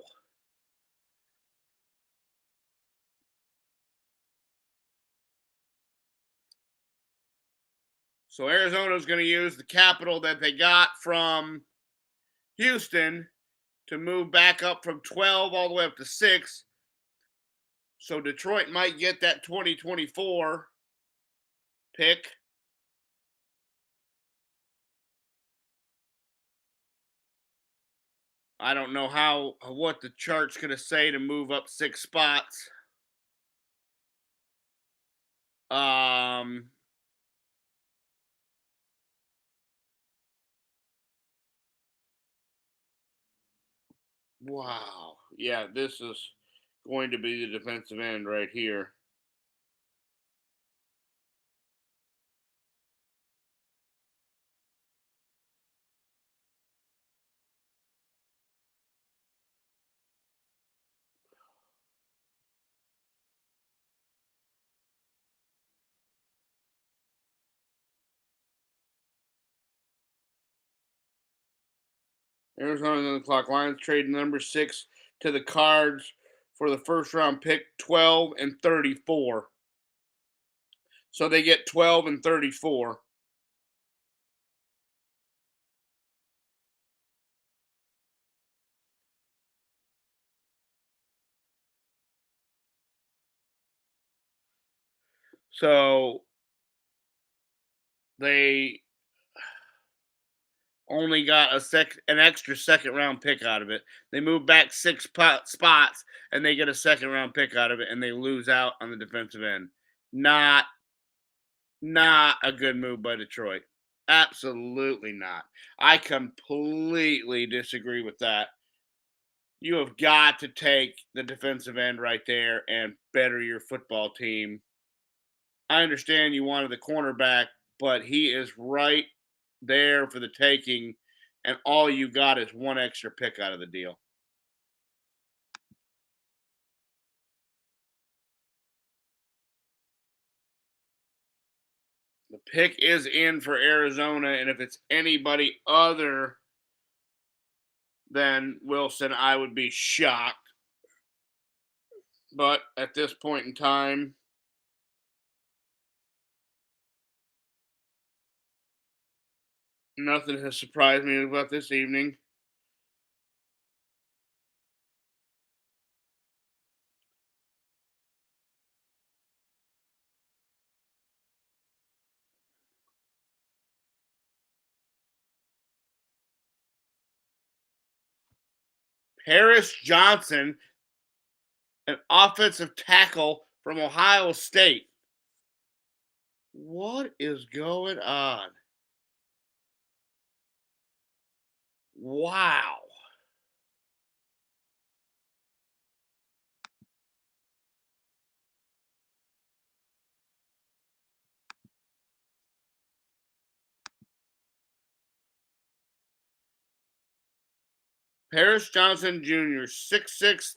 So Arizona is going to use the capital that they got from Houston to move back up from 12 all the way up to 6. So Detroit might get that 2024 pick. I don't know what the chart's going to say to move up 6 spots. Wow. Yeah, this is going to be the defensive end right here. Arizona's on the clock. Lions trade number 6 to the Cards for the first round pick 12 and 34. So they get 12 and 34. So they only got an extra second round pick out of it. They move back 6 spots and they get a second round pick out of it, and they lose out on the defensive end. Not a good move by Detroit. Absolutely not. I completely disagree with that. You have got to take the defensive end right there and better your football team. I understand you wanted the cornerback, but he is right there for the taking, and all you got is one extra pick out of the deal. The pick is in for Arizona, and if it's anybody other than Wilson, I would be shocked. But at this point in time, nothing has surprised me about this evening. Paris Johnson, an offensive tackle from Ohio State. What is going on? Wow. Paris Johnson Jr., 6'6",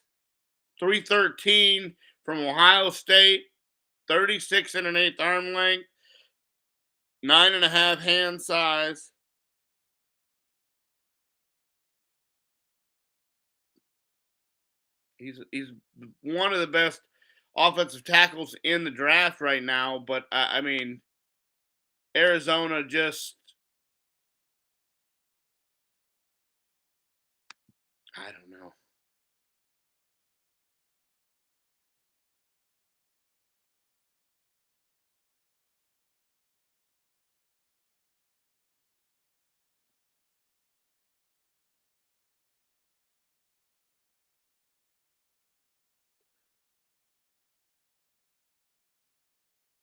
313 from Ohio State, 36 and an eighth arm length, 9.5 hand size. He's one of the best offensive tackles in the draft right now, but I mean, Arizona just, I don't know.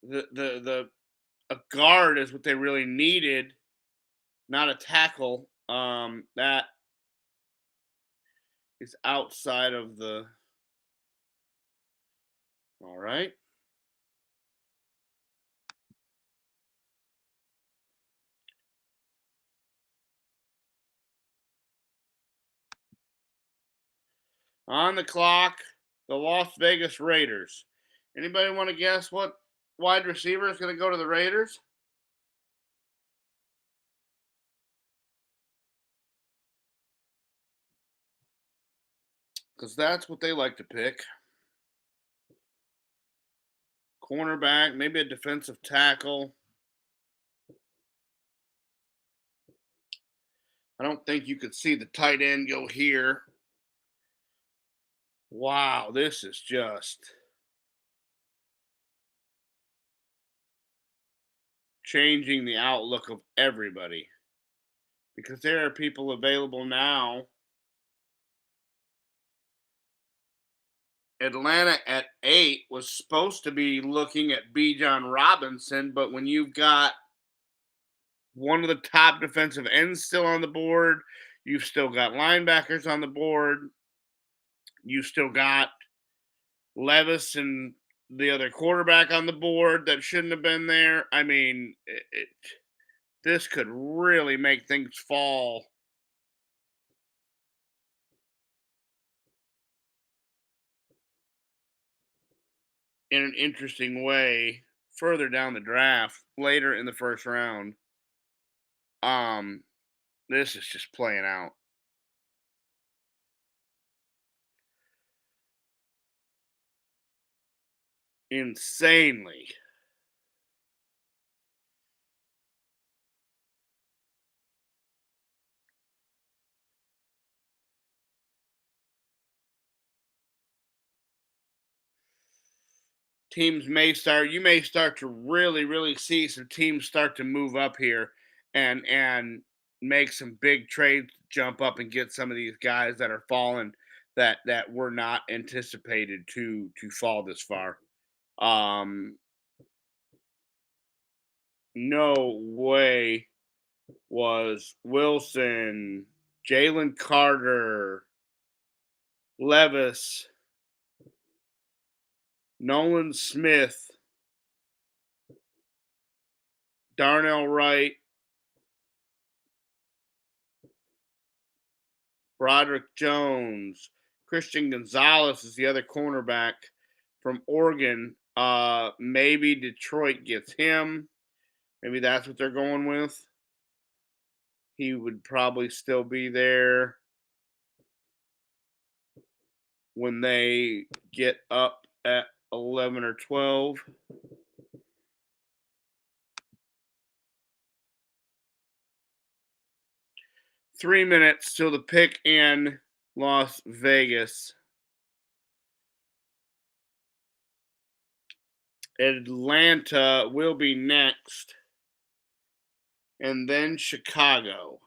The a guard is what they really needed, not a tackle. That is outside of the. All right. On the clock, the Las Vegas Raiders. Anybody want to guess what wide receiver is going to go to the Raiders? Because that's what they like to pick. Cornerback, maybe a defensive tackle. I don't think you could see the tight end go here. Wow, this is just changing the outlook of everybody. Because there are people available now. Atlanta at 8 was supposed to be looking at Bijan Robinson, but when you've got one of the top defensive ends still on the board, you've still got linebackers on the board, you still got Levis and the other quarterback on the board that shouldn't have been there. I mean, this could really make things fall in an interesting way further down the draft, later in the first round. This is just playing out. insanely. You may start to really see some teams start to move up here and make some big trades, jump up and get some of these guys that are falling that were not anticipated to fall this far. Um, no way was Wilson, Jalen Carter, Levis, Nolan Smith, Darnell Wright, Broderick Jones, Christian Gonzalez is the other cornerback from Oregon. Maybe Detroit gets him. Maybe that's what they're going with. He would probably still be there when they get up at 11 or 12. Three minutes till the pick in Las Vegas. Atlanta will be next, and then Chicago.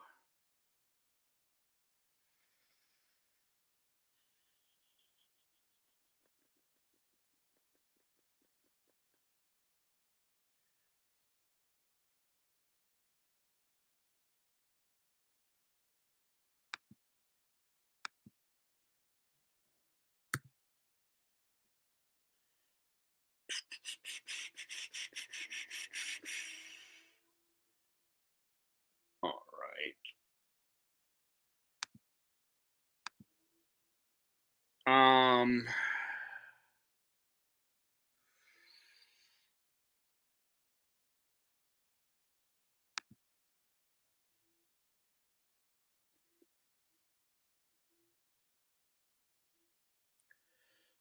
All right.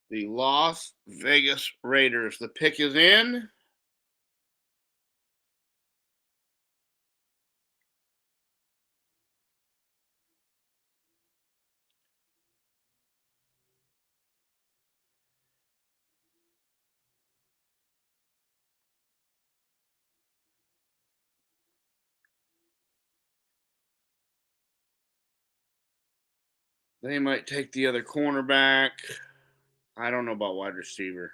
The Las Vegas Raiders. The pick is in. They might take the other cornerback. I don't know about wide receiver.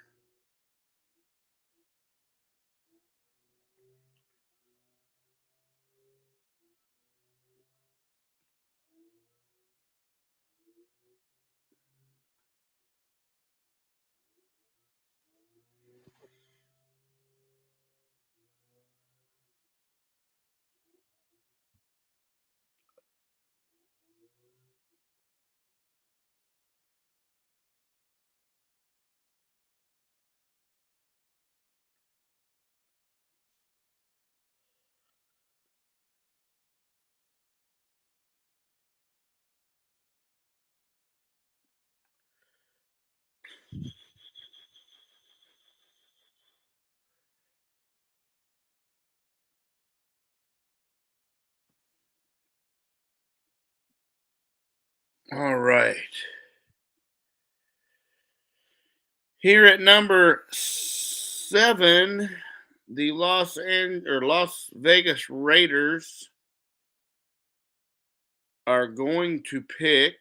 All right. Here at number 7, the Las Vegas Raiders are going to pick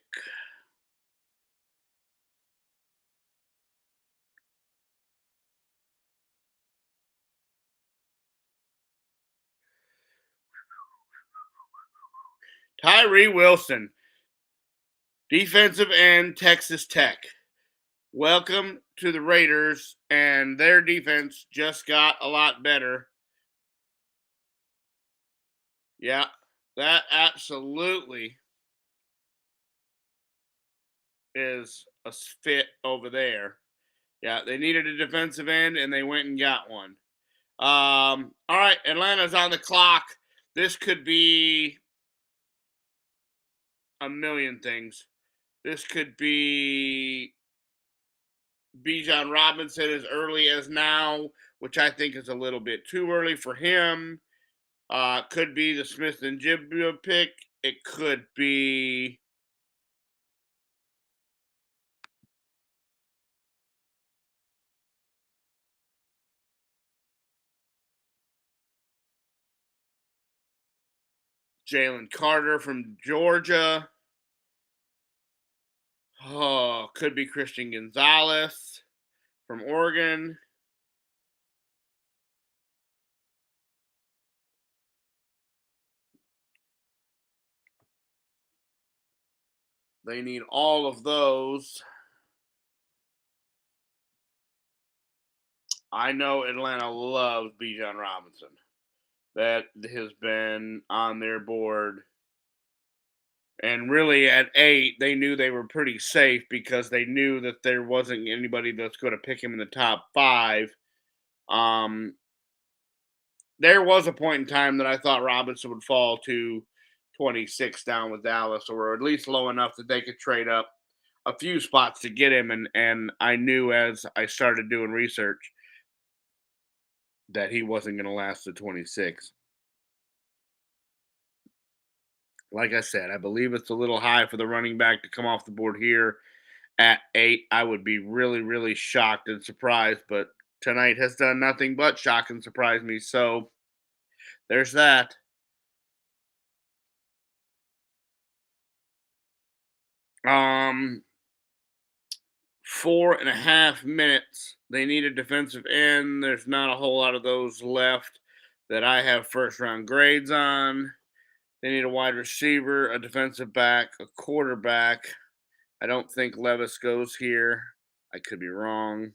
Tyree Wilson, defensive end, Texas Tech. Welcome to the Raiders, and their defense just got a lot better. Yeah, that absolutely is a fit over there. Yeah, they needed a defensive end, and they went and got one. All right, Atlanta's on the clock. This could be a million things. This could be Bijan Robinson as early as now, which I think is a little bit too early for him. Could be the Smith and Jigba pick. It could be Jalen Carter from Georgia. Oh, could be Christian Gonzalez from Oregon. They need all of those. I know Atlanta loves Bijan Robinson. That has been on their board. And really, at 8, they knew they were pretty safe because they knew that there wasn't anybody that's going to pick him in the top 5. There was a point in time that I thought Robinson would fall to 26 down with Dallas, or at least low enough that they could trade up a few spots to get him. And I knew as I started doing research that he wasn't going to last to 26. Like I said, I believe it's a little high for the running back to come off the board here at 8. I would be really, really shocked and surprised, but tonight has done nothing but shock and surprise me. So there's that. Um, 4.5 minutes. They need a defensive end. There's not a whole lot of those left that I have first round grades on. They need a wide receiver, a defensive back, a quarterback. I don't think Levis goes here. I could be wrong.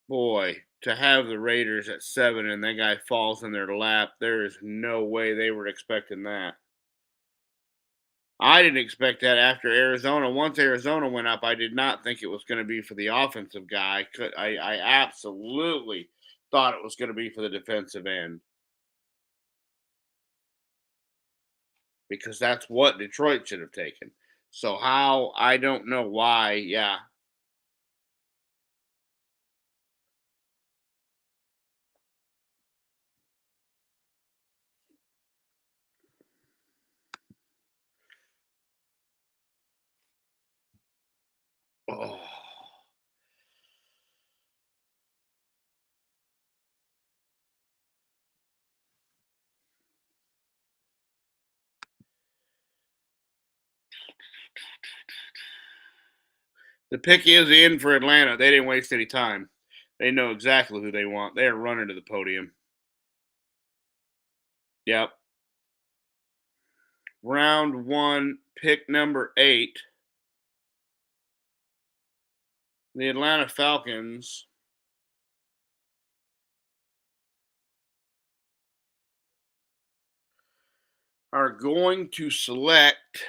Boy, to have the Raiders at 7 and that guy falls in their lap, there is no way they were expecting that. I didn't expect that after Arizona. Once Arizona went up, I did not think it was going to be for the offensive guy. I absolutely thought it was going to be for the defensive end because that's what Detroit should have taken. So how, I don't know why. Yeah. Oh. The pick is in for Atlanta. They didn't waste any time. They know exactly who they want. They are running to the podium. Yep. Round 1, pick number 8. The Atlanta Falcons are going to select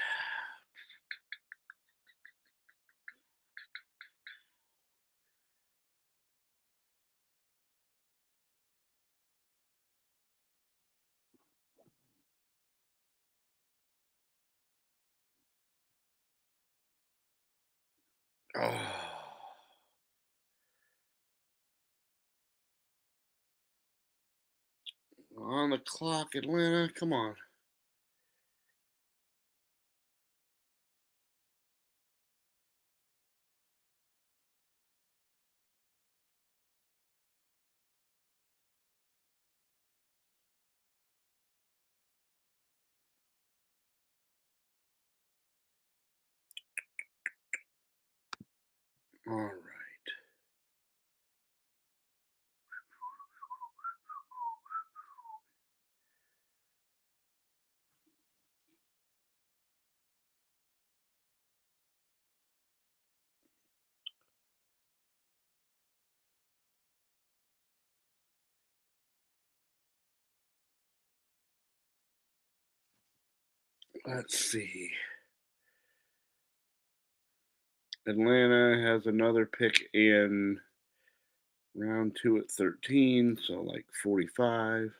on the clock, Atlanta. Come on. All right. Let's see. Atlanta has another pick in round 2 at 13, so like 45.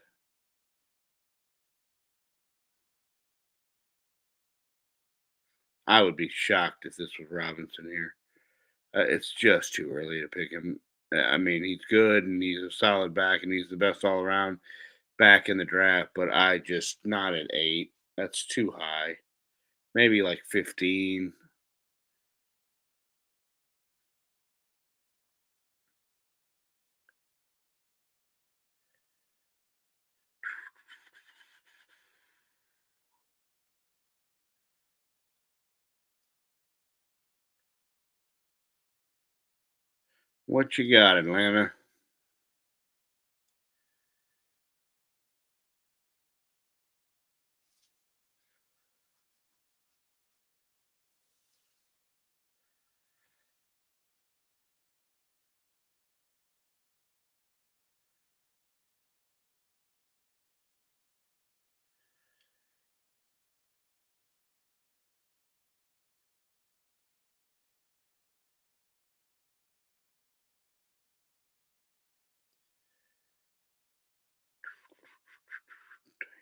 I would be shocked if this was Robinson here. It's just too early to pick him. I mean, he's good and he's a solid back and he's the best all around back in the draft, but I just not at 8. That's too high. Maybe like 15. What you got, Atlanta?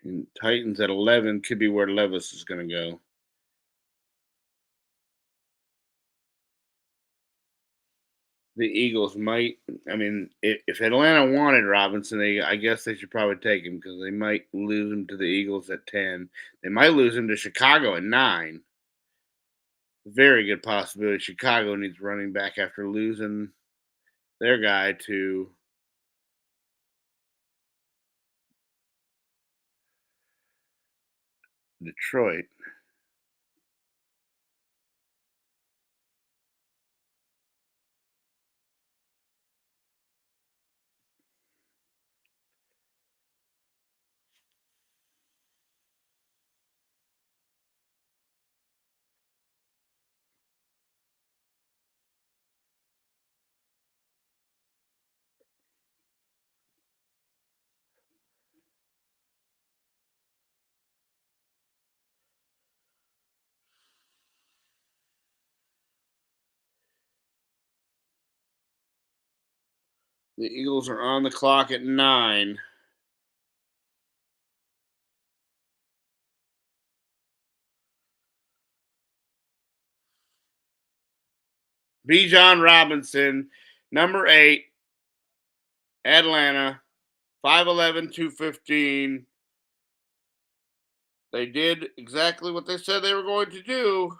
And Titans at 11 could be where Levis is going to go. The Eagles might. I mean, if Atlanta wanted Robinson, I guess they should probably take him because they might lose him to the Eagles at 10. They might lose him to Chicago at 9. Very good possibility. Chicago needs running back after losing their guy to Detroit. The Eagles are on the clock at 9. Bijan Robinson, number 8, Atlanta, 5'11", 215. They did exactly what they said they were going to do.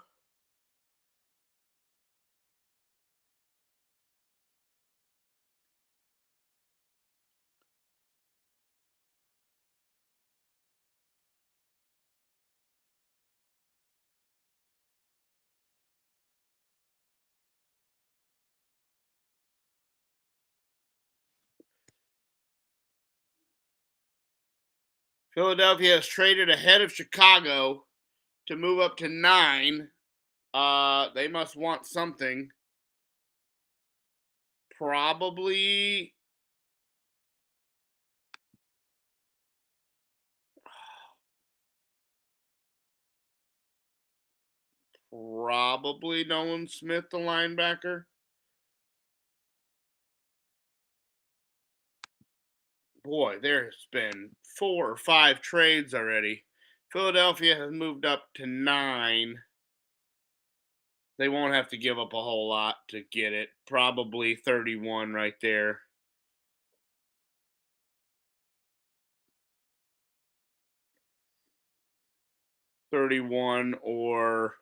Philadelphia has traded ahead of Chicago to move up to 9. They must want something. Probably Nolan Smith, the linebacker. Boy, there's been 4 or 5 trades already. Philadelphia has moved up to 9. They won't have to give up a whole lot to get it. Probably 31 right there. 31 or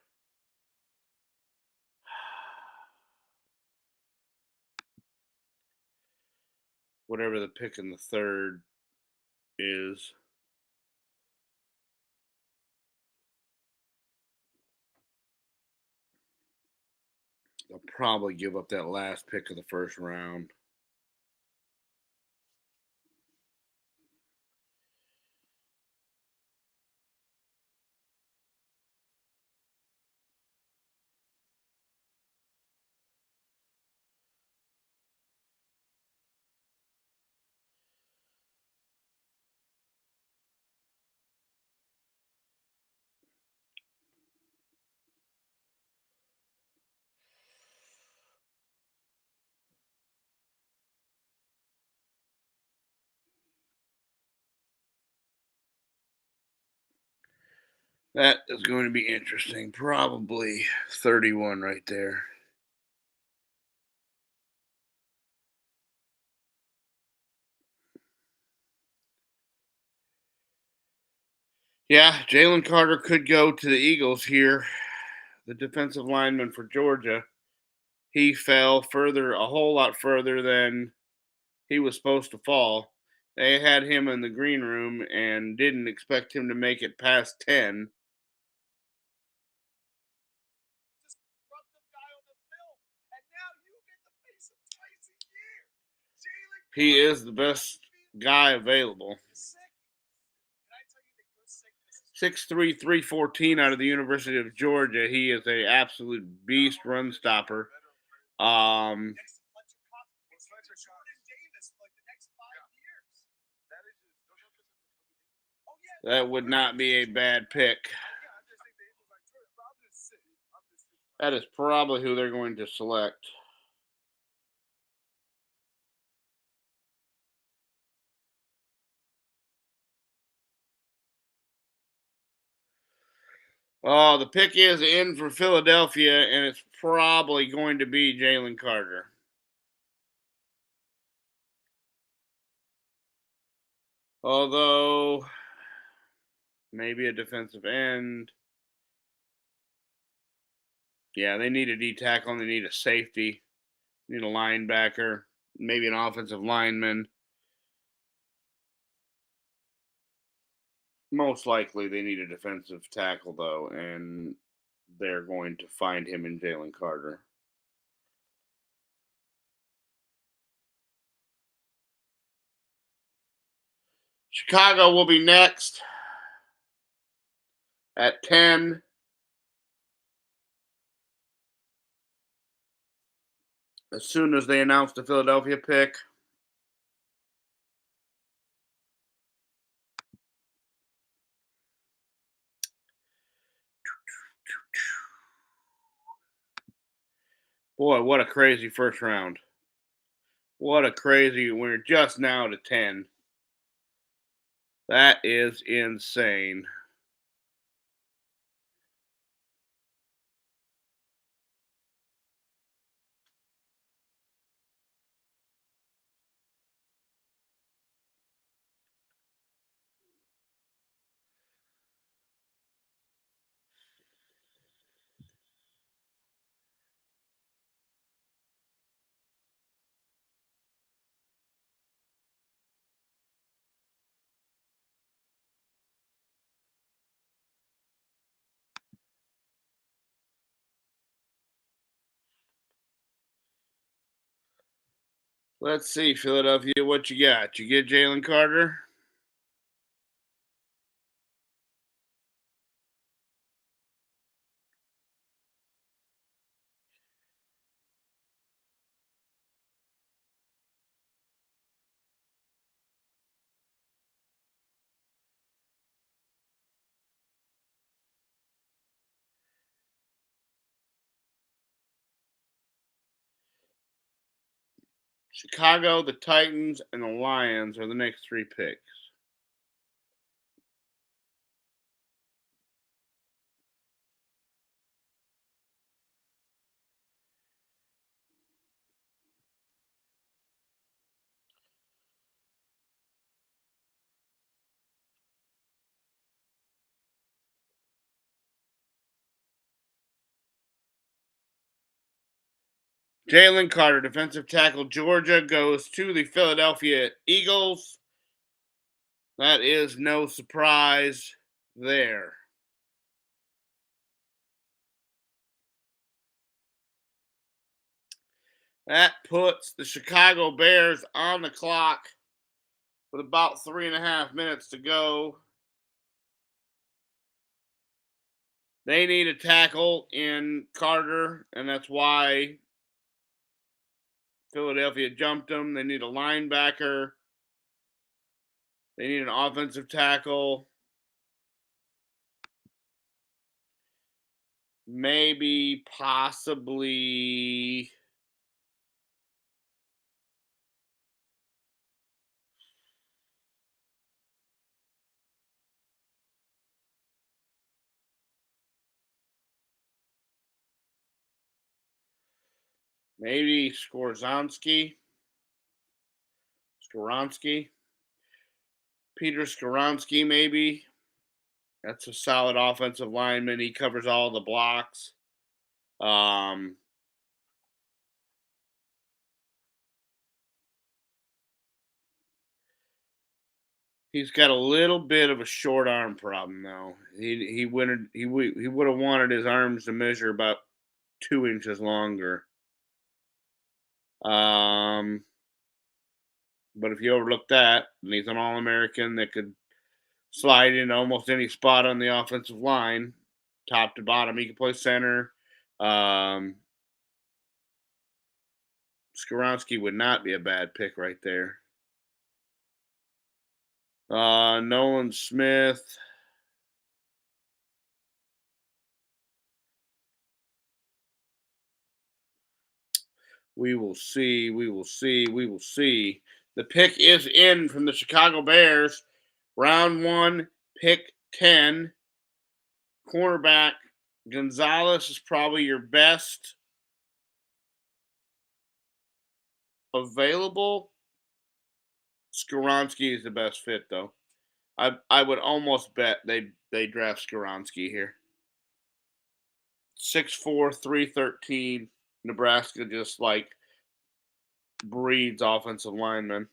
whatever the pick in the third is. They'll probably give up that last pick of the first round. That is going to be interesting. Probably 31 right there. Yeah, Jalen Carter could go to the Eagles here. The defensive lineman for Georgia. He fell further, a whole lot further than he was supposed to fall. They had him in the green room and didn't expect him to make it past 10. Just rub the guy on the film, and now you get to face him twice a year. Jalen He Carter is the best guy available. sick. Can I tell you that your sickness is 6'3", 314 out of the University of Georgia. He is a absolute beast run stopper. next to Fletcher Cox, Jordan Davis for like the next 5 years. That is just Oh yeah, That would not be a bad pick. yeah. I just think the Eagles like Jordan, but I'm just sick. That is probably who they're going to select. Oh, the pick is in for Philadelphia, and it's probably going to be Jalen Carter. Although, maybe a defensive end. Yeah, they need a D tackle and they need a safety. Need a linebacker, maybe an offensive lineman. Most likely they need a defensive tackle, though, and they're going to find him in Jalen Carter. Chicago will be next at 10. As soon as they announce the Philadelphia pick. Boy, what a crazy first round. What a crazy, we're just now to 10. That is insane. Let's see, Philadelphia, what you got? You get Jalen Carter? Chicago, the Titans, and the Lions are the next three picks. Jalen Carter, defensive tackle, Georgia, goes to the Philadelphia Eagles. That is no surprise there. That puts the Chicago Bears on the clock with about 3.5 minutes to go. They need a tackle in Carter, and that's why Philadelphia jumped him. They need a linebacker. They need an offensive tackle. Maybe, possibly. Maybe Skoronski. Peter Skoronski, maybe. That's a solid offensive lineman. He covers all the blocks. Um, he's got a little bit of a short arm problem, though. He would have wanted his arms to measure about 2 inches longer. But if you overlook that, then he's an All-American that could slide in almost any spot on the offensive line, top to bottom. He can play center. Um, Skoronski would not be a bad pick right there. Nolan Smith. We will see. We will see. We will see. The pick is in from the Chicago Bears. Round 1, pick 10. Cornerback Gonzalez is probably your best available. Skoronski is the best fit, though. I would almost bet they draft Skoronski here. 6'4", 313. Nebraska just like breeds offensive linemen.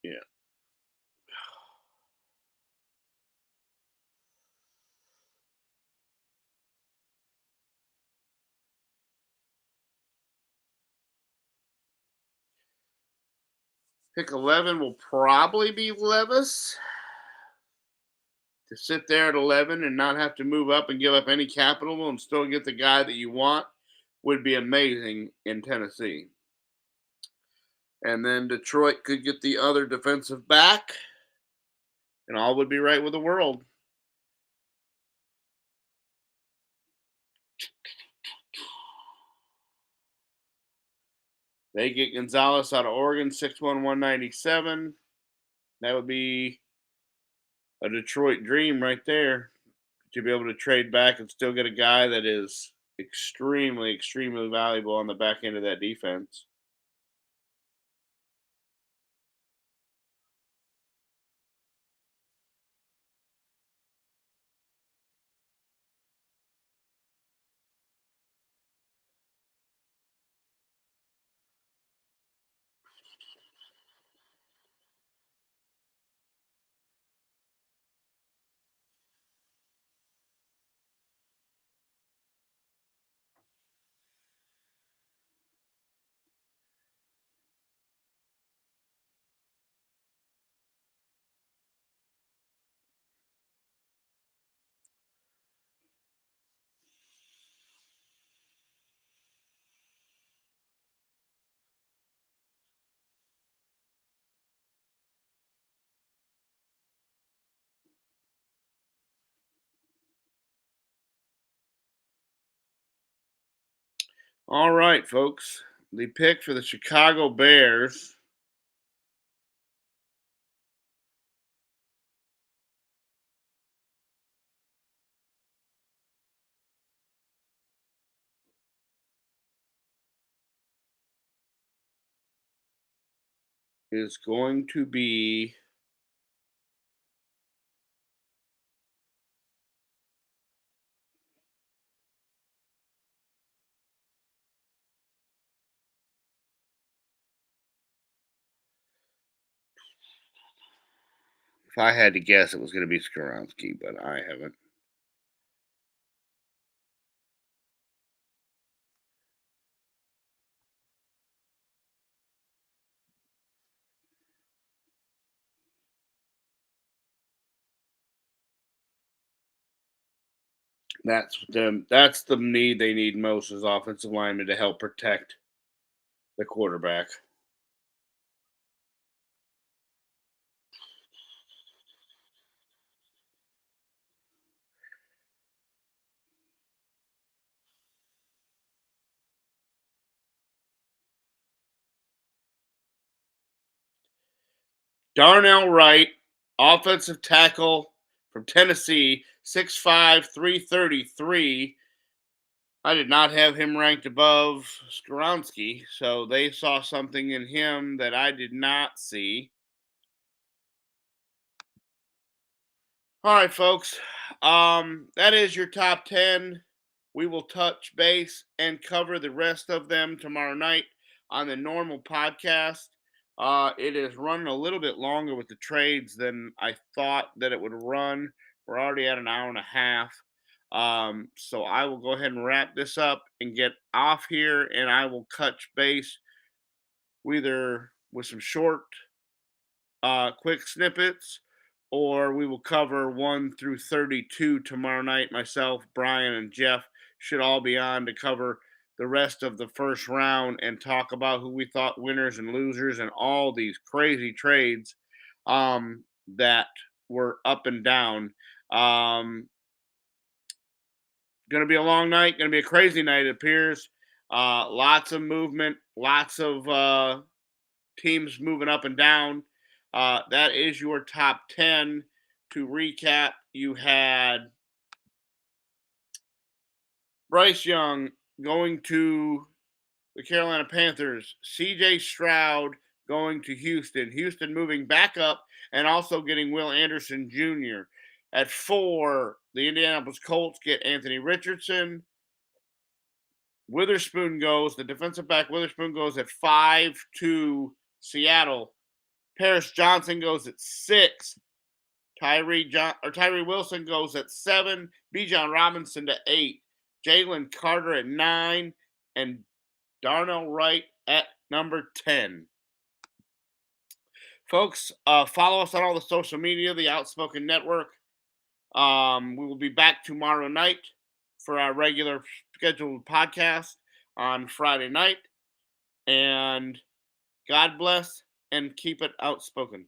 Yeah. Pick 11 will probably be Levis. To sit there at 11 and not have to move up and give up any capital and still get the guy that you want would be amazing in Tennessee. And then Detroit could get the other defensive back, and all would be right with the world. They get Gonzalez out of Oregon, 6'1", 197. That would be a Detroit dream right there. To be able to trade back and still get a guy that is extremely, extremely valuable on the back end of that defense. All right, folks. The pick for the Chicago Bears is going to be if I had to guess it was going to be Skoronski, but I haven't. That's the need they need most is offensive linemen to help protect the quarterback. Darnell Wright, offensive tackle from Tennessee, 6'5", 333. I did not have him ranked above Skoronski, so they saw something in him that I did not see. All right, folks. That is your top 10. We will touch base and cover the rest of them tomorrow night on the normal podcast. It is running a little bit longer with the trades than I thought that it would run. We're already at an hour and a half. So I will go ahead and wrap this up and get off here, and I will touch base either with some short, quick snippets, or we will cover 1 through 32 tomorrow night. Myself, Brian, and Jeff should all be on to cover the rest of the first round and talk about who we thought winners and losers and all these crazy trades that were up and down. Going to be a long night, going to be a crazy night, it appears. Lots of movement, lots of teams moving up and down. That is your top 10. To recap, you had Bryce Young going to the Carolina Panthers, CJ Stroud going to Houston, Houston moving back up and also getting Will Anderson Jr. At 4, the Indianapolis Colts get Anthony Richardson. The defensive back Witherspoon goes at 5 to Seattle. Paris Johnson goes at 6. Tyree Wilson goes at 7. Bijan Robinson to 8. Jalen Carter at 9. And Darnell Wright at number 10. Folks, follow us on all the social media, the Outspoken Network. We will be back tomorrow night for our regular scheduled podcast on Friday night. And God bless and keep it outspoken.